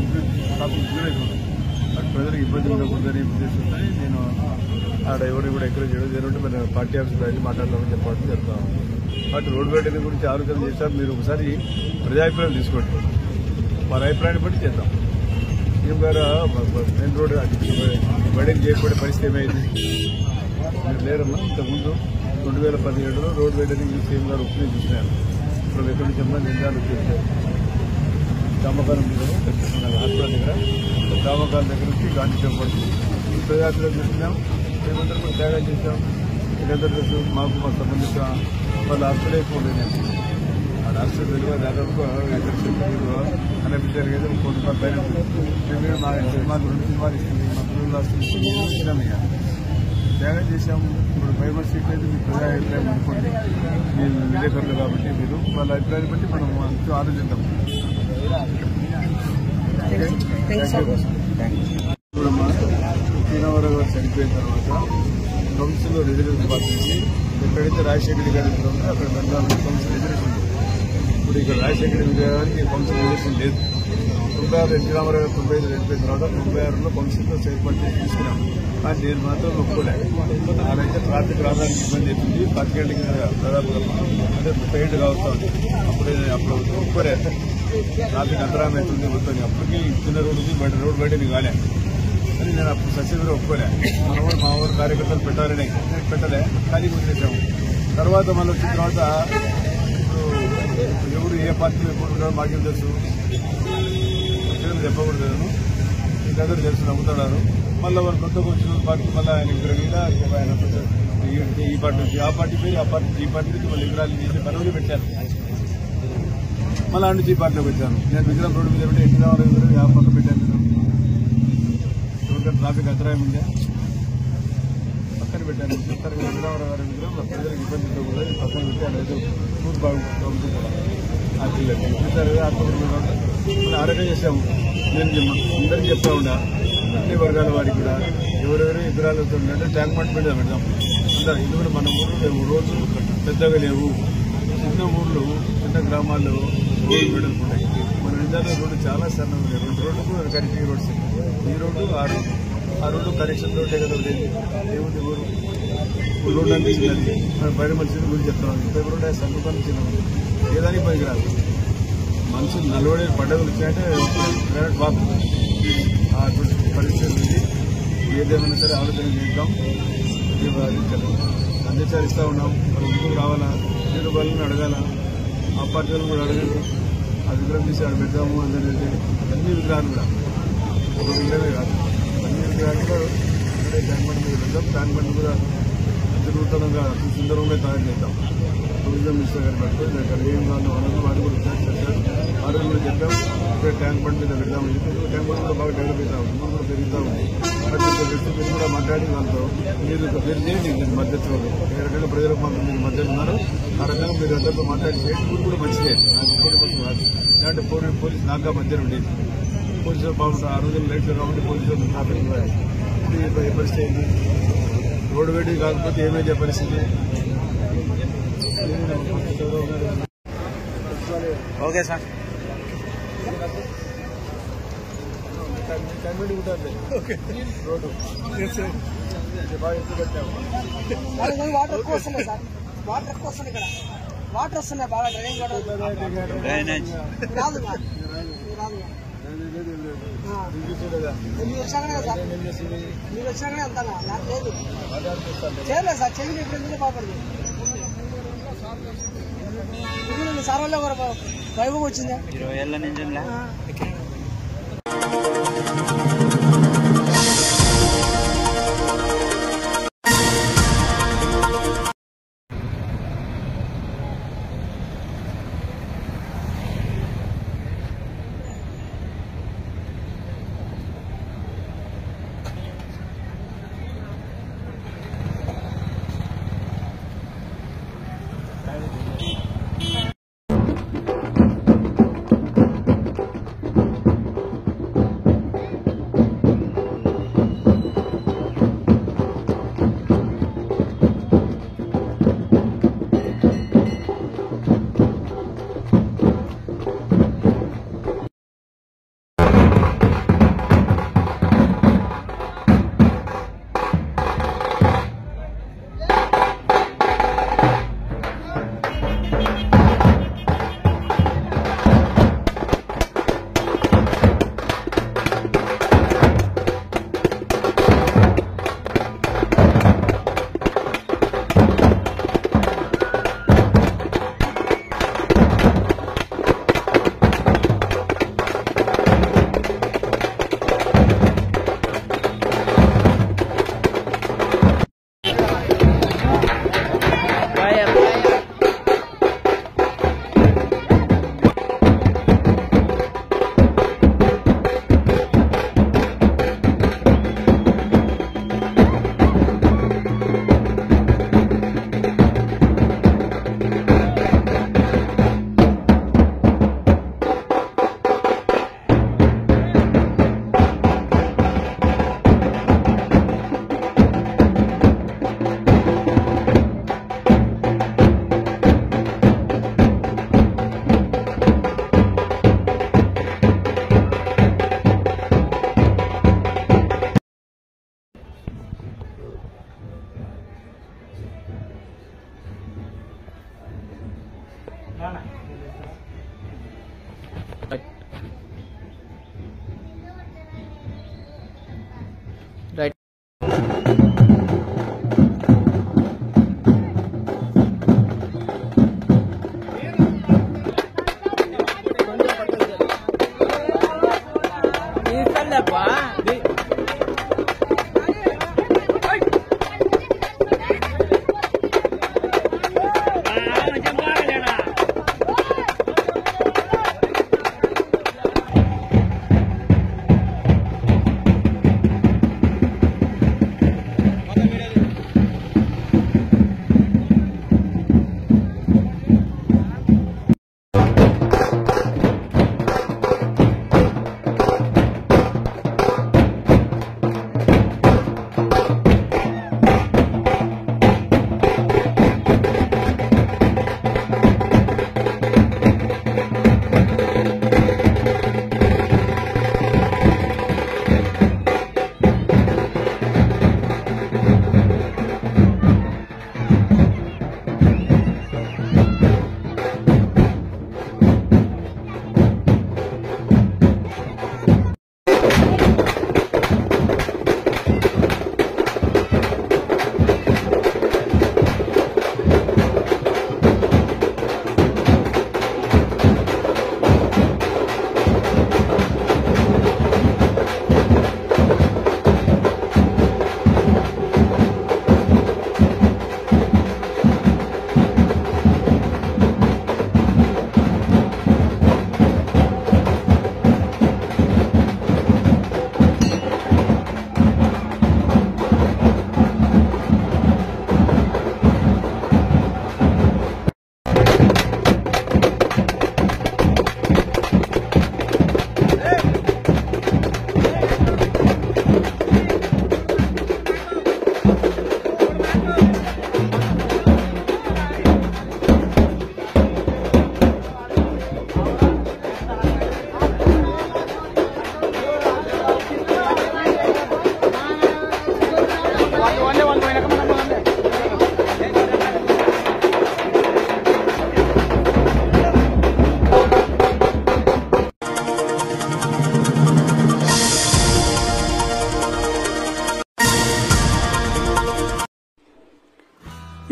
అవుతుంది. బట్ ప్రజలకు ఇబ్బంది ఉండకూడదని ఉద్దేశిస్తే నేను ఆడ ఎవరు కూడా ఎంకరేజ్ చేయడం జరుగుతుంది. మన పార్టీ ఆఫీస్లో వెళ్ళి మాట్లాడదామని చెప్పడం జరుగుతాం. కాబట్టి రోడ్డు వేయడం గురించి ఆలోచన చేశారు. మీరు ఒకసారి ప్రజాభిప్రాయం తీసుకోండి, మన అభిప్రాయాన్ని బట్టి చేద్దాం. సీఎం గారు మెయిన్ రోడ్ బడికి చేయకపోయే పరిస్థితి ఏమైంది మీరు లేరమ్మా. ఇంతకుముందు 2017లో రోడ్ వేయడానికి సీఎం గారు ఒప్పుని చూసినారు. ఇప్పుడు ఎక్కడి నుంచి అమ్మా నిందాలు వచ్చేసారు. దామకాలం హాస్పిటల్ దగ్గర దామకాలం దగ్గర నుంచి గాంధీ చౌక్ పడుతుంది. ప్రజాభిప్రాయం చూస్తున్నాం. మేమందరూ కూడా త్యాగం చేశాం. మీరందరూ తెలుసు. మాకు సంబంధించిన వాళ్ళు హాస్టల్ అయిపోలేదు. ఆ హాస్టల్ విలువ దాదాపు అనిపించారు కదా 1 కోటి రూపాయలు పైన. మేము మా 2 సినిమాలు ఇస్తుంది, మా పిల్లలు హాస్టల్ ఇచ్చినాం. ఇక త్యాగం చేశాము. ఇప్పుడు 5 సీట్లు అయితే మీ ప్రజా అభిప్రాయం అనుకోండి. మీరు విలేకరులు కాబట్టి మీరు వాళ్ళ అభిప్రాయాన్ని బట్టి మనం అంతా ఆలోచిద్దాం. శ్రీరామారావు గారు చనిపోయిన తర్వాత కౌన్సిల్లో రిజర్వేషన్ పాటించి ఎక్కడైతే రాజశేఖర రెడ్డి గారి ఉందో అక్కడ బెంగాల్లో కౌన్సిల్ రిజర్వేషన్ ఉంది. ఇప్పుడు ఇక్కడ రాజశేఖర రెడ్డి గారికి కౌన్సిల్ రిజర్వేషన్ లేదు. 96 ఎన్టీ రామారావు గారు 95 చనిపోయిన తర్వాత 96లో కౌన్సిల్లో ఏర్పాటు చేసి తీసుకున్నాం. కానీ నేను మాత్రం ఒప్పుకోలేదు. అదైతే ట్రాఫిక్ రావడానికి ఇబ్బంది అవుతుంది. 10 గంటలకి దాదాపుగా అంటే 37 కావస్తుంది. అప్పుడు ఒప్పుకోలేదు. ట్రాఫిక్ అంతరాయం అవుతుంది మొత్తం. అప్పటికి చిన్న రోడ్డు ఉంది, బయట రోడ్డు బయట కాలే అని నేను అప్పుడు సచివులు ఒప్పుకోలే. మా ఊరు కార్యకర్తలు పెట్టాలని పెట్టలే, ఖాళీ వదిలేసాము. తర్వాత మళ్ళీ వచ్చిన తర్వాత ఇప్పుడు ఎవరు ఏ పార్టీలో ఎప్పుడు ఉన్నారో మాకేం తెలుసు, చెప్పకూడదు. మీకు అందరూ తెలుసు, నమ్ముతున్నారు. మళ్ళీ వాళ్ళు కొత్తగా వచ్చిన పార్టీ మళ్ళీ ఆయన ఈ పార్టీ నుంచి ఆ పార్టీ పోయి ఆ పార్టీ ఈ పార్టీ నుంచి మళ్ళీ విగ్రహాలు చేసి పనులు పెట్టారు. మళ్ళీ ఆ నుంచి ఈ పార్టీలోకి వచ్చాను. నేను విగ్రహం రోడ్డు మీద పెట్టి ఎన్ని రావాలి ఆ పక్క పెట్టాను. నేను ట్రాఫిక్ అంతరాయం ఉండే పక్కన పెట్టాను. వెంకటరామరావు గారి విగ్రహం ప్రజలకు ఇబ్బంది ఉండకూడదు పక్కన పెట్టి అదైతే టూర్ బాగుంటుంది కూడా. ఆ పిల్లలకి చూసారు ఆరోగ్యం చేశాము. నేను అందరికీ చెప్తా ఉండా, అన్ని వర్గాల వారికి కూడా ఎవరెవరు విగ్రహాలు అవుతుందంటే ట్యాంక్ బండ్ మీద పెడదాం అందరూ. ఎందుకంటే మన ఊర్లో లేవు, రోడ్లు పెద్దగా లేవు. చిన్న ఊర్లు చిన్న గ్రామాల్లో రోడ్లు పెడుతున్నాయి. మన నిజాల్లో రోడ్డు చాలా సన్నగా ఉన్నాయి. 2 రోడ్లు కనెక్టింగ్ రోడ్స్. ఈ రోడ్డు ఆ రోడ్డు కనెక్షన్ రోడ్డే కదా ఉండేది. ఏముంది ఊరు రోడ్డు అనిపించింది. మన బయట మనుషుల గురించి చెప్తాను. ఇంత రోడ్డు సందర్భాన్ని చిన్న ఏదానికి పనికిరాదు. మనుషులు నలవడే పండుగలు వచ్చాయంటే డైరెక్ట్ బాబు అటువంటి పరిస్థితి ఉంది. ఏదేమైనా సరే ఆలోచన చేద్దాం. అందించాలిస్తూ ఉన్నాం. మరి ముందుకు రావాలా, నిధులు వాళ్ళని అడగాల, ఆ పార్టీలను కూడా అడగండి. ఆ విగ్రహం తీసి ఆడ పెడదాము అందరి అన్ని విగ్రహాలు కూడా ఒక విగ్రహమే కాదు, అన్ని విగ్రహాలు కూడా ఇక్కడే ట్యాంక్ బండ్ మీద పెడదాం. ట్యాంక్ బండ్ కూడా నూతనంగా సుందరంగా తయారు చేద్దాం. టూరిజం మినిస్టర్ గారు పెట్టుకుని అక్కడ ఏం కావాలో వాళ్ళని వారు కూడా చెప్పారు. వారు కూడా చెప్పాం ఇక్కడ ట్యాంక్ బండ్ మీద పెడదామని చెప్పి. ట్యాంక్ బండ్ కూడా బాగా డెవలప్ అవుతా ఉంది, కూడా పెరుగుతూ ఉంది. ప్రతి ఒక్క వ్యక్తి మీరు కూడా మాట్లాడి వాళ్ళతో మీరు పేరు చేయండి. నేను మద్దతు ఏ రకంగా ప్రజలకు మాకు మీరు మద్దతు ఉన్నారు ఆ రకంగా మీరు అందరితో మాట్లాడి చేయండి. ఊరు కూడా మంచిదే, నాకు ఒక్కటి కోసం కాదు. లేదంటే పోలీసు నాగా మధ్యన ఉండేది. పోలీసులు బాగుంటారు. ఆ రోజులు లైట్లు కాబట్టి పోలీసులు ట్రాఫిక్ ఇప్పుడు ఏ పరిస్థితి అయింది. రోడ్డు వేడి కాకపోతే ఏమైతే పరిస్థితి. Okay sir. కమిటీ ఉంటుంది రోడ్డు బాగా ఎక్కువ పెట్టాము. వాటర్ ఎక్కువ వస్తున్నాయి సార్, వాటర్ ఎక్కువ వస్తున్నాయి. ఇక్కడ వాటర్ వస్తున్నాయి బాగా. డ్రైనేజ్ రాదు మీరు వచ్చాకనే కదా సార్, మీరు వచ్చాకనే అంతా నాకు లేదు చేయలేదు సార్. చెయ్యి ఇప్పుడు ఎందుకు బాగుపడదు. సార్ వల్ల వైభవం వచ్చిందా 20 ఏళ్ళ నుంచి.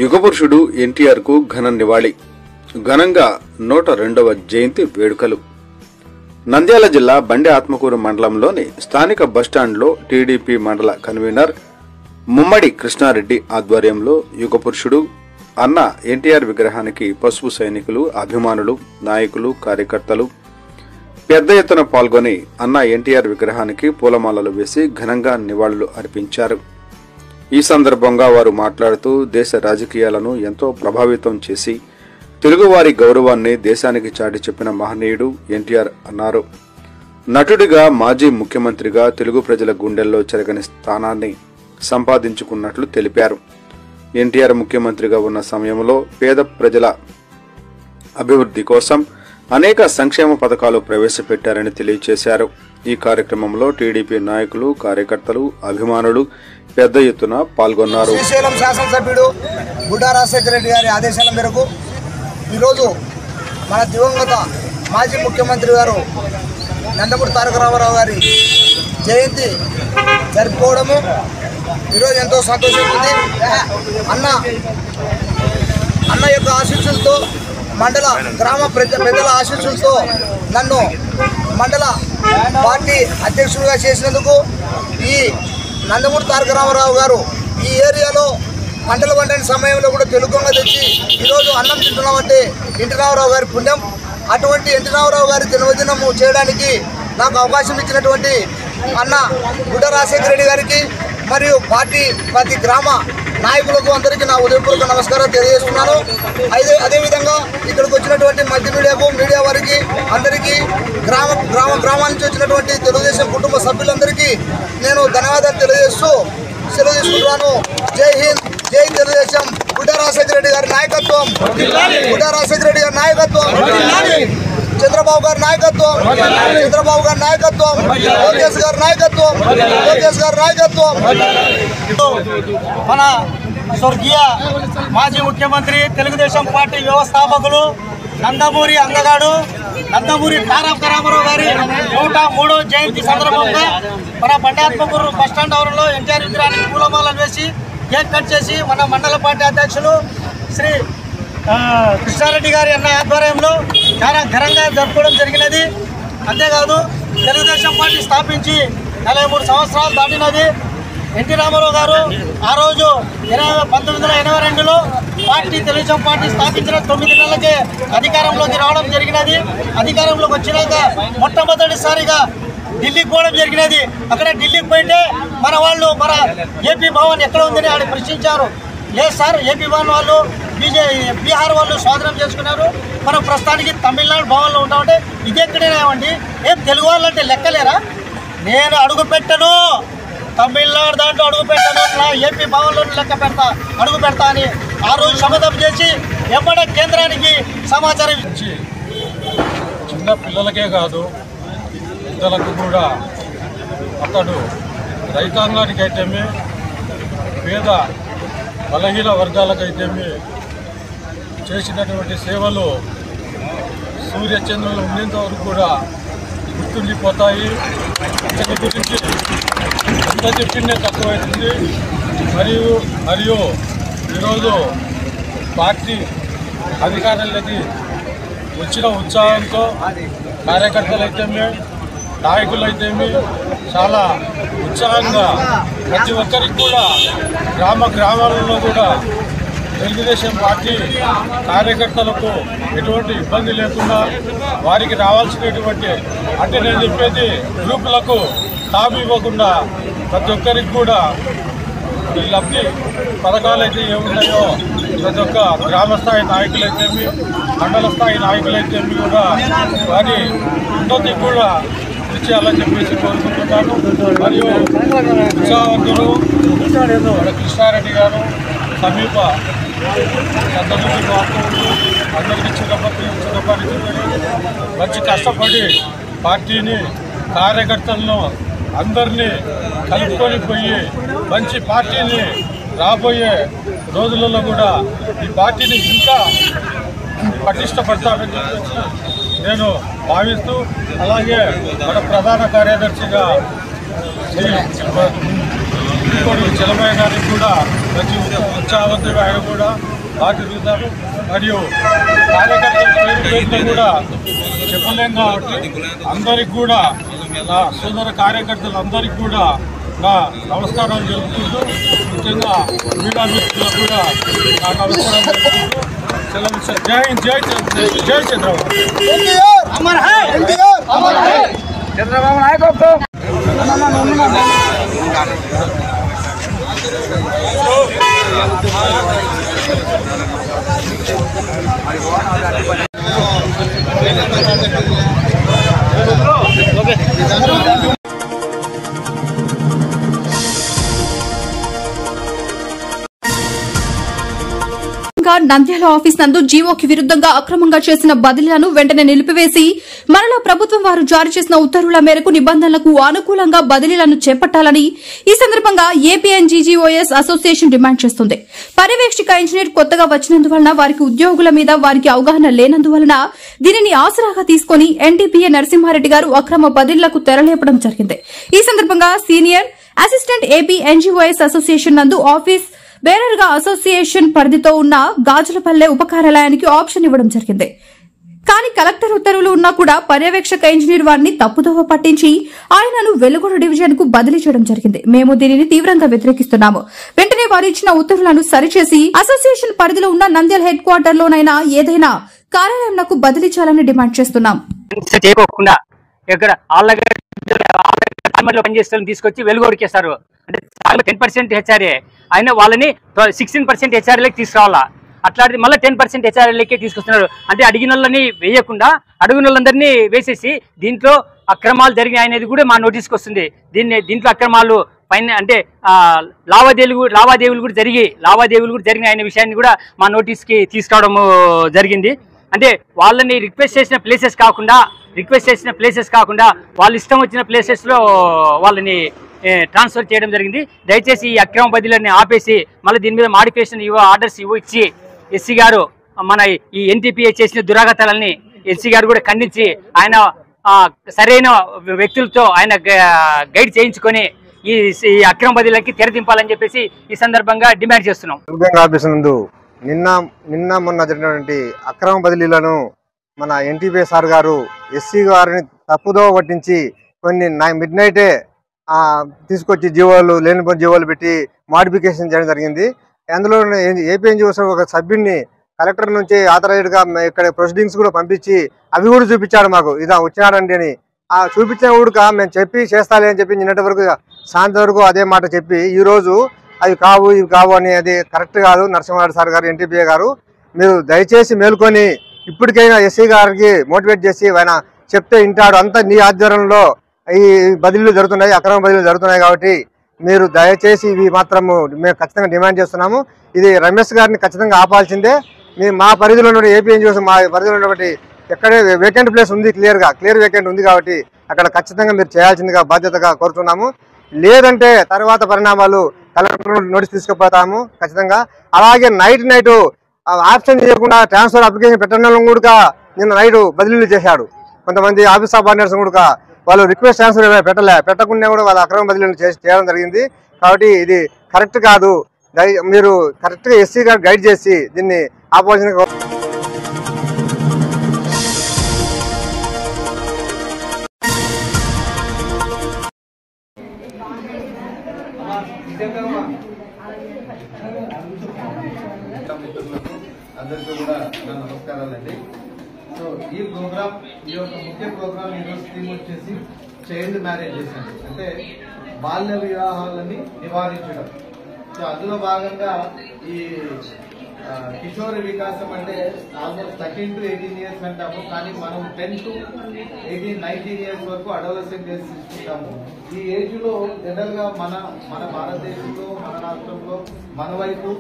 యుగపురుషుడు ఎన్టీఆర్ కు ఘన నివాళి. ఘనంగా 102వ జయంతి వేడుకలు. నంద్యాల జిల్లా బండి ఆత్మకూరు మండలంలోని స్థానిక బస్టాండ్లో టీడీపీ మండల కన్వీనర్ ముమ్మడి కృష్ణారెడ్డి ఆధ్వర్యంలో యుగపురుషుడు అన్న ఎన్టీఆర్ విగ్రహానికి పసుపు సైనికులు, అభిమానులు, నాయకులు, కార్యకర్తలు పెద్ద ఎత్తున పాల్గొని అన్న ఎన్టీఆర్ విగ్రహానికి పూలమాలలు వేసి ఘనంగా నివాళులు అర్పించారు. ఈ సందర్భంగా వారు మాట్లాడుతూ దేశ రాజకీయాలను ఎంతో ప్రభావితం చేసి తెలుగువారి గౌరవాన్ని దేశానికి చాటి చెప్పిన మహనీయుడు ఎన్టీఆర్ అన్నారు. నటుడిగా, మాజీ ముఖ్యమంత్రిగా తెలుగు ప్రజల గుండెల్లో చెరగని స్థానాన్ని సంపాదించుకున్నట్లు తెలిపారు. ఎన్టీఆర్ ముఖ్యమంత్రిగా ఉన్న సమయంలో పేద ప్రజల అభివృద్ధి కోసం అనేక సంక్షేమ పథకాలు ప్రవేశపెట్టారని తెలియజేశారు. ఈ కార్యక్రమంలో టీడీపీ నాయకులు, కార్యకర్తలు, అభిమానులు పెద్ద ఎత్తున పాల్గొన్నారు. శ్రీశైలం శాసనసభ్యుడు బుడ్డా రాజశేఖర రెడ్డి గారి ఆదేశాల మేరకు ఈరోజు మన దివంగత మాజీ ముఖ్యమంత్రి గారు నందమూరి తారక రామారావు గారి జయంతి జరుపుకోవడము ఈరోజు ఎంతో సంతోషంగా ఉంది. అన్న యొక్క ఆశీస్సులతో, మండల గ్రామ పెద్దల ఆశీస్సులతో నన్ను మండల పార్టీ అధ్యక్షుడిగా చేసినందుకు ఈ నందమూరి తారక రామారావు గారు ఈ ఏరియాలో పంటలు పండిన సమయంలో కూడా తెలుగుగా తెచ్చి ఈరోజు అన్నం తింటున్నామంటే ఎన్టీ రామారావు గారి పుణ్యం. అటువంటి ఎన్టీ రామారావు గారి జన్మదినము చేయడానికి నాకు అవకాశం ఇచ్చినటువంటి అన్న బుడ్డా రాజశేఖర రెడ్డి గారికి మరియు ప్రతి గ్రామ నాయకులకు అందరికీ నా ఉదయపూర్వక నమస్కారం తెలియజేస్తున్నాను. అదేవిధంగా ఇక్కడికి వచ్చినటువంటి మల్టీ మీడియా వారికి అందరికీ గ్రామాల నుంచి వచ్చినటువంటి తెలుగుదేశం కుటుంబ సభ్యులందరికీ నేను ధన్యవాదాలు తెలియజేస్తూ సెలవు తీసుకుంటున్నాను. జై హింద్, జై తెలుగుదేశం. బుడ్డా రాజశేఖర రెడ్డి గారి నాయకత్వం, బుడ్డా రాజశేఖర రెడ్డి గారి నాయకత్వం, చంద్రబాబు గారి నాయకత్వం, చంద్రబాబు గారి నాయకత్వం, లోకేష్ గారి నాయకత్వం, లోకేష్ గారి నాయకత్వం. మన స్వర్గీయ మాజీ ముఖ్యమంత్రి, తెలుగుదేశం పార్టీ వ్యవస్థాపకులు నందమూరి అందగాడు నందమూరి తారక రామారావు గారి 103వ జయంతి సందర్భంగా మన బండాత్మకూరు బస్టాండ్ ఆవరణలో ఎన్టీఆర్ విగ్రహానికి పూలమాలలు వేసి కేక్ కట్ చేసి మన మండల పార్టీ అధ్యక్షులు శ్రీ కృష్ణారెడ్డి గారి అన్న ఆధ్వర్యంలో చాలా ఘనంగా జరుపుకోవడం జరిగినది. అంతేకాదు తెలుగుదేశం పార్టీ స్థాపించి 43 సంవత్సరాలు దాటినది. ఎన్టీ రామారావు గారు ఆ రోజు 1982లో పార్టీ తెలుగుదేశం పార్టీ స్థాపించిన 9 నెలలకే అధికారంలోకి రావడం జరిగినది. అధికారంలోకి వచ్చినాక మొట్టమొదటిసారిగా ఢిల్లీకి పోవడం జరిగినది. అక్కడ ఢిల్లీకి పోయింటే మన వాళ్ళు మన ఏపీ భవన్ ఎక్కడ ఉందని ఆడ ప్రశ్నించారు. లేదు సార్, ఏపీ భవన్ వాళ్ళు బీహార్ వాళ్ళు స్వాధీనం చేసుకున్నారు, మనం ప్రస్తుతానికి తమిళనాడు భవన్లో ఉంటామంటే ఇది ఎక్కడేనామండి, ఏం తెలుగు వాళ్ళు అంటే లెక్కలేరా? నేను అడుగు పెట్టను, తమిళనాడు దాంట్లో అడుగు పెట్టను, నా ఏపీ భవన్లో అడుగు పెడతా అని ఆ రోజు శపథం చేసి ఎమ్మడే కేంద్రానికి సమాచారం ఇచ్చి చిన్న పిల్లలకే కాదు పెద్దలకు కూడా అతడు రైతాంగానికైతేమి పేద బలహీన వర్గాలకైతేమి చేసినటువంటి సేవలు సూర్యచంద్రులు ఉన్నంత వరకు కూడా గుర్తుండిపోతాయి. అతని గురించి ఎంత చెప్పిందే తక్కువైతుంది. మరియు ఈరోజు పార్టీ అధికారంలోకి వచ్చిన ఉత్సాహంతో కార్యకర్తలైతేమి నాయకులైతేమి చాలా ఉత్సాహంగా ప్రతి ఒక్కరికి కూడా గ్రామాలలో కూడా తెలుగుదేశం పార్టీ కార్యకర్తలకు ఎటువంటి ఇబ్బంది లేకుండా వారికి రావాల్సినటువంటి అంటే నేను చెప్పేది గ్రూపులకు తాము ఇవ్వకుండా ప్రతి ఒక్కరికి కూడా ఈ లబ్ధి పథకాలు అయితే ఏమున్నాయో ప్రతి ఒక్క గ్రామస్థాయి నాయకులైతేమి మండల స్థాయి నాయకులైతేమి కూడా వారి ఉన్నతి కూడా ఇచ్చేయాలని చెప్పేసి కోరుకుంటున్నాను. మరియు ఉత్సాహవంతులు కృష్ణారెడ్డి గారు సమీప చంద్రబాబు వాస్తవులు అందరికీ చిన్నపరిచిందని మంచి కష్టపడి పార్టీని కార్యకర్తలను అందరినీ కలుపుకొని పోయి మంచి పార్టీని రాబోయే రోజులలో కూడా ఈ పార్టీని ఇంకా పటిష్టపడతామని చెప్పేసి నేను భావిస్తూ అలాగే మన ప్రధాన కార్యదర్శిగా శ్రీ చలమయ్య గారికి కూడా మంచి ఉత్సాహవంతులు ఆయన కూడా బాధ్యతలు మరియు కార్యకర్తల పేరుతో కూడా చెప్పలేం కాబట్టి అందరికి కూడా నా సోదర కార్యకర్తలందరికీ కూడా నా నమస్కారాలు జరుపుకుంటూ ముఖ్యంగా మీడియా మిత్రులకు కూడా నా నమస్కారాలు జరుపుకుంటూ సెలవు. జై హింద్, జై చంద్రబాబు. చంద్రబాబు నాయకత్వం. నంద్యాల ఆఫీస్ నందు జీవోకి విరుద్దంగా అక్రమంగా చేసిన బదిలీలను వెంటనే నిలిపివేసి మరలా ప్రభుత్వం వారు జారీ చేసిన ఉత్తర్వుల మేరకు నిబంధనలకు అనుకూలంగా బదిలీలను చేపట్టాలని ఈ సందర్భంగా ఏపీఎన్జీజీఓఎస్ అసోసియేషన్ డిమాండ్ చేస్తుంది. పర్యవేక్షక ఇంజనీర్ కొత్తగా వచ్చినందువలన వారికి ఉద్యోగుల మీద వారికి అవగాహన లేనందువలన దీనిని ఆసరాగా తీసుకుని ఎన్డీపీఏ నరసింహారెడ్డి గారు అక్రమ బదిలీలకు తెరలేపడం జరిగింది. ఈ సందర్భంగా senior assistant AP NGOs association నందు ఆఫీస్ బేరర్ గా అసోసియేషన్ పరిధితో ఉన్న గాజులపల్లె ఉప కార్యాలయానికి ఆప్షన్ ఇవ్వడం జరిగింది. కానీ కలెక్టర్ ఉత్తర్వులు ఉన్నా కూడా పర్యవేక్షక ఇంజనీర్ వారిని తప్పుదోవ పట్టించి ఆయనను వెలుగొండ డివిజన్ కు బదిలీ చేయడం జరిగింది. మేము దీనిని తీవ్రంగా వ్యతిరేకిస్తున్నాము. వెంటనే వారు ఇచ్చిన ఉత్తర్వులను సరిచేసి అసోసియేషన్ పరిధిలో ఉన్న నంద్యాల హెడ్ క్వార్టర్ లోనైనా ఏదైనా కార్యాలయంకు బదిలీ చేయాలని డిమాండ్ చేస్తున్నాం. పనిచేస్తున్న తీసుకొచ్చి వెలుగొడికేస్తారు. అంటే 10% హెచ్ఆర్ఏ అయినా వాళ్ళని 16% హెచ్ఆర్ఏకి తీసుకురావాలా. అట్లాంటిది మళ్ళీ 10% హెచ్ఆర్ఏలకే తీసుకొస్తున్నారు. అంటే అడిగినోళ్ళని వేయకుండా అడుగునోళ్ళందరినీ వేసేసి దీంట్లో అక్రమాలు జరిగినాయి అనేది కూడా మా నోటీస్కి వస్తుంది. దీంట్లో అక్రమాలు పైన అంటే లావాదేవీలు కూడా జరిగినాయి అనే విషయాన్ని కూడా మా నోటీస్కి తీసుకురావడం జరిగింది. అంటే వాళ్ళని రిక్వెస్ట్ చేసిన ప్లేసెస్ కాకుండా వాళ్ళు ఇష్టం వచ్చిన ప్లేసెస్లో వాళ్ళని ట్రాన్స్ఫర్ చేయడం జరిగింది. దయచేసి ఈ అక్రమ బదిలీని ఆపేసి మళ్ళీ దీని మీద మాడిఫికేషన్ ఆర్డర్స్ ఇచ్చి ఎస్సీ గారు మన ఈ ఎన్టీపీఏ చేసిన దురాగతాలని ఎస్సీ గారు కూడా ఖండించి ఆయన సరైన వ్యక్తులతో ఆయన గైడ్ చేయించుకొని ఈ అక్రమ బదిలీలకి తెరదింపాలని చెప్పేసి ఈ సందర్భంగా డిమాండ్ చేస్తున్నాం. ఆఫీస్ నందు నిన్న మొన్న జరిగినటువంటి అక్రమ బదిలీలను మన ఎన్టీపీ సార్ గారు ఎస్సీ గారిని తప్పుదో పట్టించి కొన్ని మిడ్ నైటే తీసుకొచ్చి జీవోలు లేనిపోయిన జీవోలు పెట్టి మాడిఫికేషన్ చేయడం జరిగింది. అందులో ఏపీఎన్జిఓస్ ఒక సభ్యుడిని కలెక్టర్ నుంచి ఆథరైజ్డ్గా ఇక్కడ ప్రొసీడింగ్స్ కూడా పంపించి అవి కూడా చూపించాడు మాకు, ఇదా వచ్చినాడండి అని. ఆ చూపించిన ఊడుక మేము చెప్పి చేస్తాలే అని చెప్పి నిన్నటి వరకు సాయంత్రం వరకు అదే మాట చెప్పి ఈరోజు అవి కావు ఇవి కావు అని అది కరెక్ట్ కాదు. నరసింహారెడ్డి సార్ గారు ఎన్టీపీ గారు మీరు దయచేసి మేల్కొని ఇప్పటికైనా ఎస్సీ గారికి మోటివేట్ చేసి ఆయన చెప్తే వింటాడు. అంతా నీ ఆధ్వర్యంలో ఈ బదిలీలు జరుగుతున్నాయి, అక్రమ బదిలీలు జరుగుతున్నాయి కాబట్టి మీరు దయచేసి ఇవి మాత్రము మేము ఖచ్చితంగా డిమాండ్ చేస్తున్నాము. ఇది రమేష్ గారిని ఖచ్చితంగా ఆపాల్సిందే. మా పరిధిలో ఉన్న ఏపీఎన్జిఓస్ మా పరిధిలో ఉన్నటువంటి ఎక్కడే వేకెంట్ ప్లేస్ ఉంది, క్లియర్ వేకెంట్ ఉంది కాబట్టి అక్కడ ఖచ్చితంగా మీరు చేయాల్సిందిగా బాధ్యతగా కోరుతున్నాము. లేదంటే తర్వాత పరిణామాలు కలెక్టర్ నోటీస్ తీసుకుపోతాము ఖచ్చితంగా. అలాగే నైట్ ఆప్షన్ చేయకుండా ట్రాన్స్ఫర్ అప్లికేషన్ పెట్టడం కూడా నిన్న నైట్ బదిలీలు చేశాడు. కొంతమంది ఆఫీస్ సబార్డినేట్స్ కూడా వాళ్ళు రిక్వెస్ట్ ట్రాన్స్ఫర్ పెట్టకుండా కూడా వాళ్ళ అక్రమ బదిలీలు చేయడం జరిగింది. కాబట్టి ఇది కరెక్ట్ కాదు. మీరు కరెక్ట్గా ఎస్సీ గారు గైడ్ చేసి దీన్ని ఆపోజిషన్ అందరికీ కూడా నా నమస్కారాలండి. సో ఈ ప్రోగ్రామ్ ఈ యొక్క ముఖ్య ప్రోగ్రామ్ ఈరోజు థీమ్ వచ్చేసి చైల్డ్ మ్యారేజెస్ అండి, అంటే బాల్య వివాహాలని నివారించడం. సో అందులో భాగంగా ఈ కిషోర వికాసం అంటే ఆల్మోస్ట్ 13 to 18 years అంటాము, కానీ మనం 10 to 18, 19 years వరకు అడోలసెంట్ ఏజ్ తీసుకుంటాము. ఈ ఏజ్ లో జనరల్ గా మన భారతదేశంలో మన రాష్ట్రంలో మన వైపు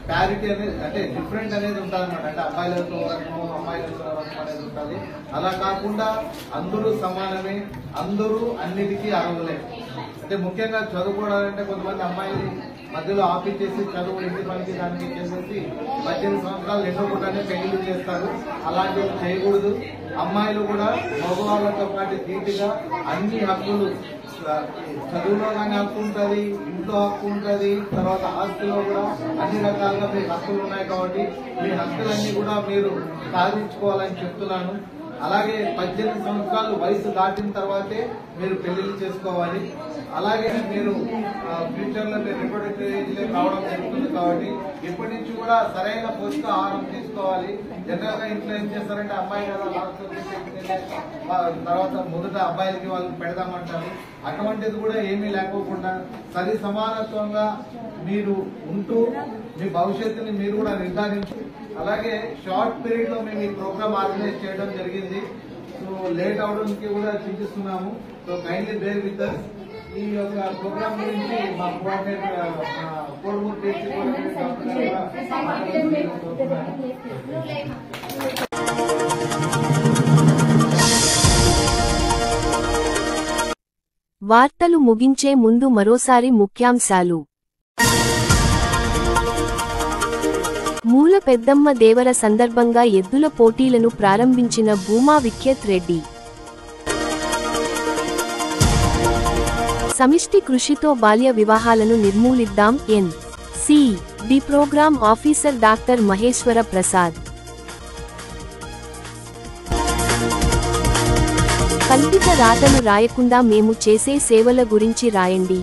ప్యారిటీ అనేది అంటే డిఫరెంట్ అనేది ఉంటుంది అనమాట. అంటే అబ్బాయిలతో రకము అమ్మాయిలతో రకం అనేది ఉంటుంది. అలా కాకుండా అందరూ సమానమే, అందరూ అన్నిటికీ అర్హులే. అంటే ముఖ్యంగా చదువుకోవడాలంటే కొంతమంది అమ్మాయిలు మధ్యలో ఆపిచ్చేసి చదువు ఇంటి పనికి దానికి చేసేసి 18 సంవత్సరాలు ఎన్నోకుండానే పెళ్లిళ్ళు చేస్తారు. అలాంటివి చేయకూడదు. అమ్మాయిలు కూడా మగవాళ్ళతో పాటు ధీటుగా అన్ని హక్కులు, చదువులో కానీ హక్కు ఉంటుంది, ఇంట్లో హక్కు ఉంటుంది, తర్వాత ఆస్తిలో కూడా అన్ని రకాలుగా మీకు హక్కులు ఉన్నాయి. కాబట్టి మీ హక్కులన్నీ కూడా మీరు సాధించుకోవాలని చెప్తున్నాను. అలాగే 18 సంవత్సరాలు వయసు దాటిన తర్వాతే మీరు పెళ్లిళ్ళు చేసుకోవాలి. అలాగే మీరు ఫ్యూచర్ లో మీరు రిప్రొడక్టివ్ ఏజ్ లో రావడం జరుగుతుంది కాబట్టి ఇప్పటి నుంచి కూడా సరైన పోషకాహారం తీసుకోవాలి. జనరల్ గా ఇంట్లో ఏం చేస్తారంటే అమ్మాయి కదా తర్వాత మొదట అబ్బాయిలకి వాళ్ళు పెడదామంటారు. అటువంటిది కూడా ఏమీ లేకోకుండా సరి సమానత్వంగా మీరు ఉంటూ మీ భవిష్యత్తుని మీరు కూడా నిర్ధారించు. అలాగే షార్ట్ పీరియడ్ లో మేము ఈ ప్రోగ్రామ్ ఆర్గనైజ్ చేయడం జరిగింది. సో లేట్ అవడానికి కూడా చింతిస్తున్నాము. So kindly bear with us. ఈ యొక్క ప్రోగ్రామ్ గురించి మా కోఆర్డినేటర్ కోడుమూర్తి వార్తలు ముగించే ముందు మరోసారి ముఖ్యాంశాలు. మూల పెద్దమ్మ దేవర సందర్భంగా ఎద్దుల పోటీలను ప్రారంభించిన భూమా విఖ్యత్ రెడ్డి. సమిష్టి కృషితో బాల్య వివాహాలను నిర్మూలిద్దాం NCD. Programme officer doctor Maheshwara Prasad. కల్పిత రాతలు రాయకుండా మేము చేసే సేవల గురించి రాయండి.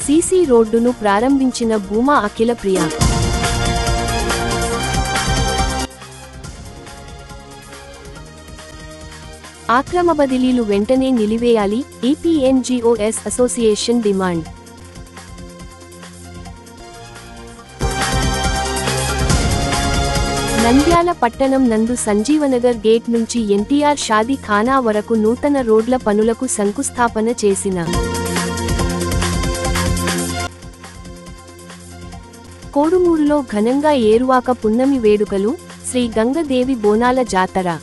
సీసీ రోడ్డును ప్రారంభించిన భూమా అఖిల ప్రియ. అక్రమ బదిలీలు వెంటనే నిలివేయాలి, ఏపీఎన్జిఓఎస్ అసోసియేషన్ డిమాండ్. నంద్యాల పట్టణం నందు సంజీవనగర్ గేట్ నుంచి ఎన్టీఆర్ షాదీ ఖానా వరకు నూతన రోడ్ల పనులకు శంకుస్థాపన చేసిన కోడుమూరులో ఘనంగా ఏరువాక పున్నమి వేడుకలు, శ్రీ గంగదేవి బోనాల జాతర.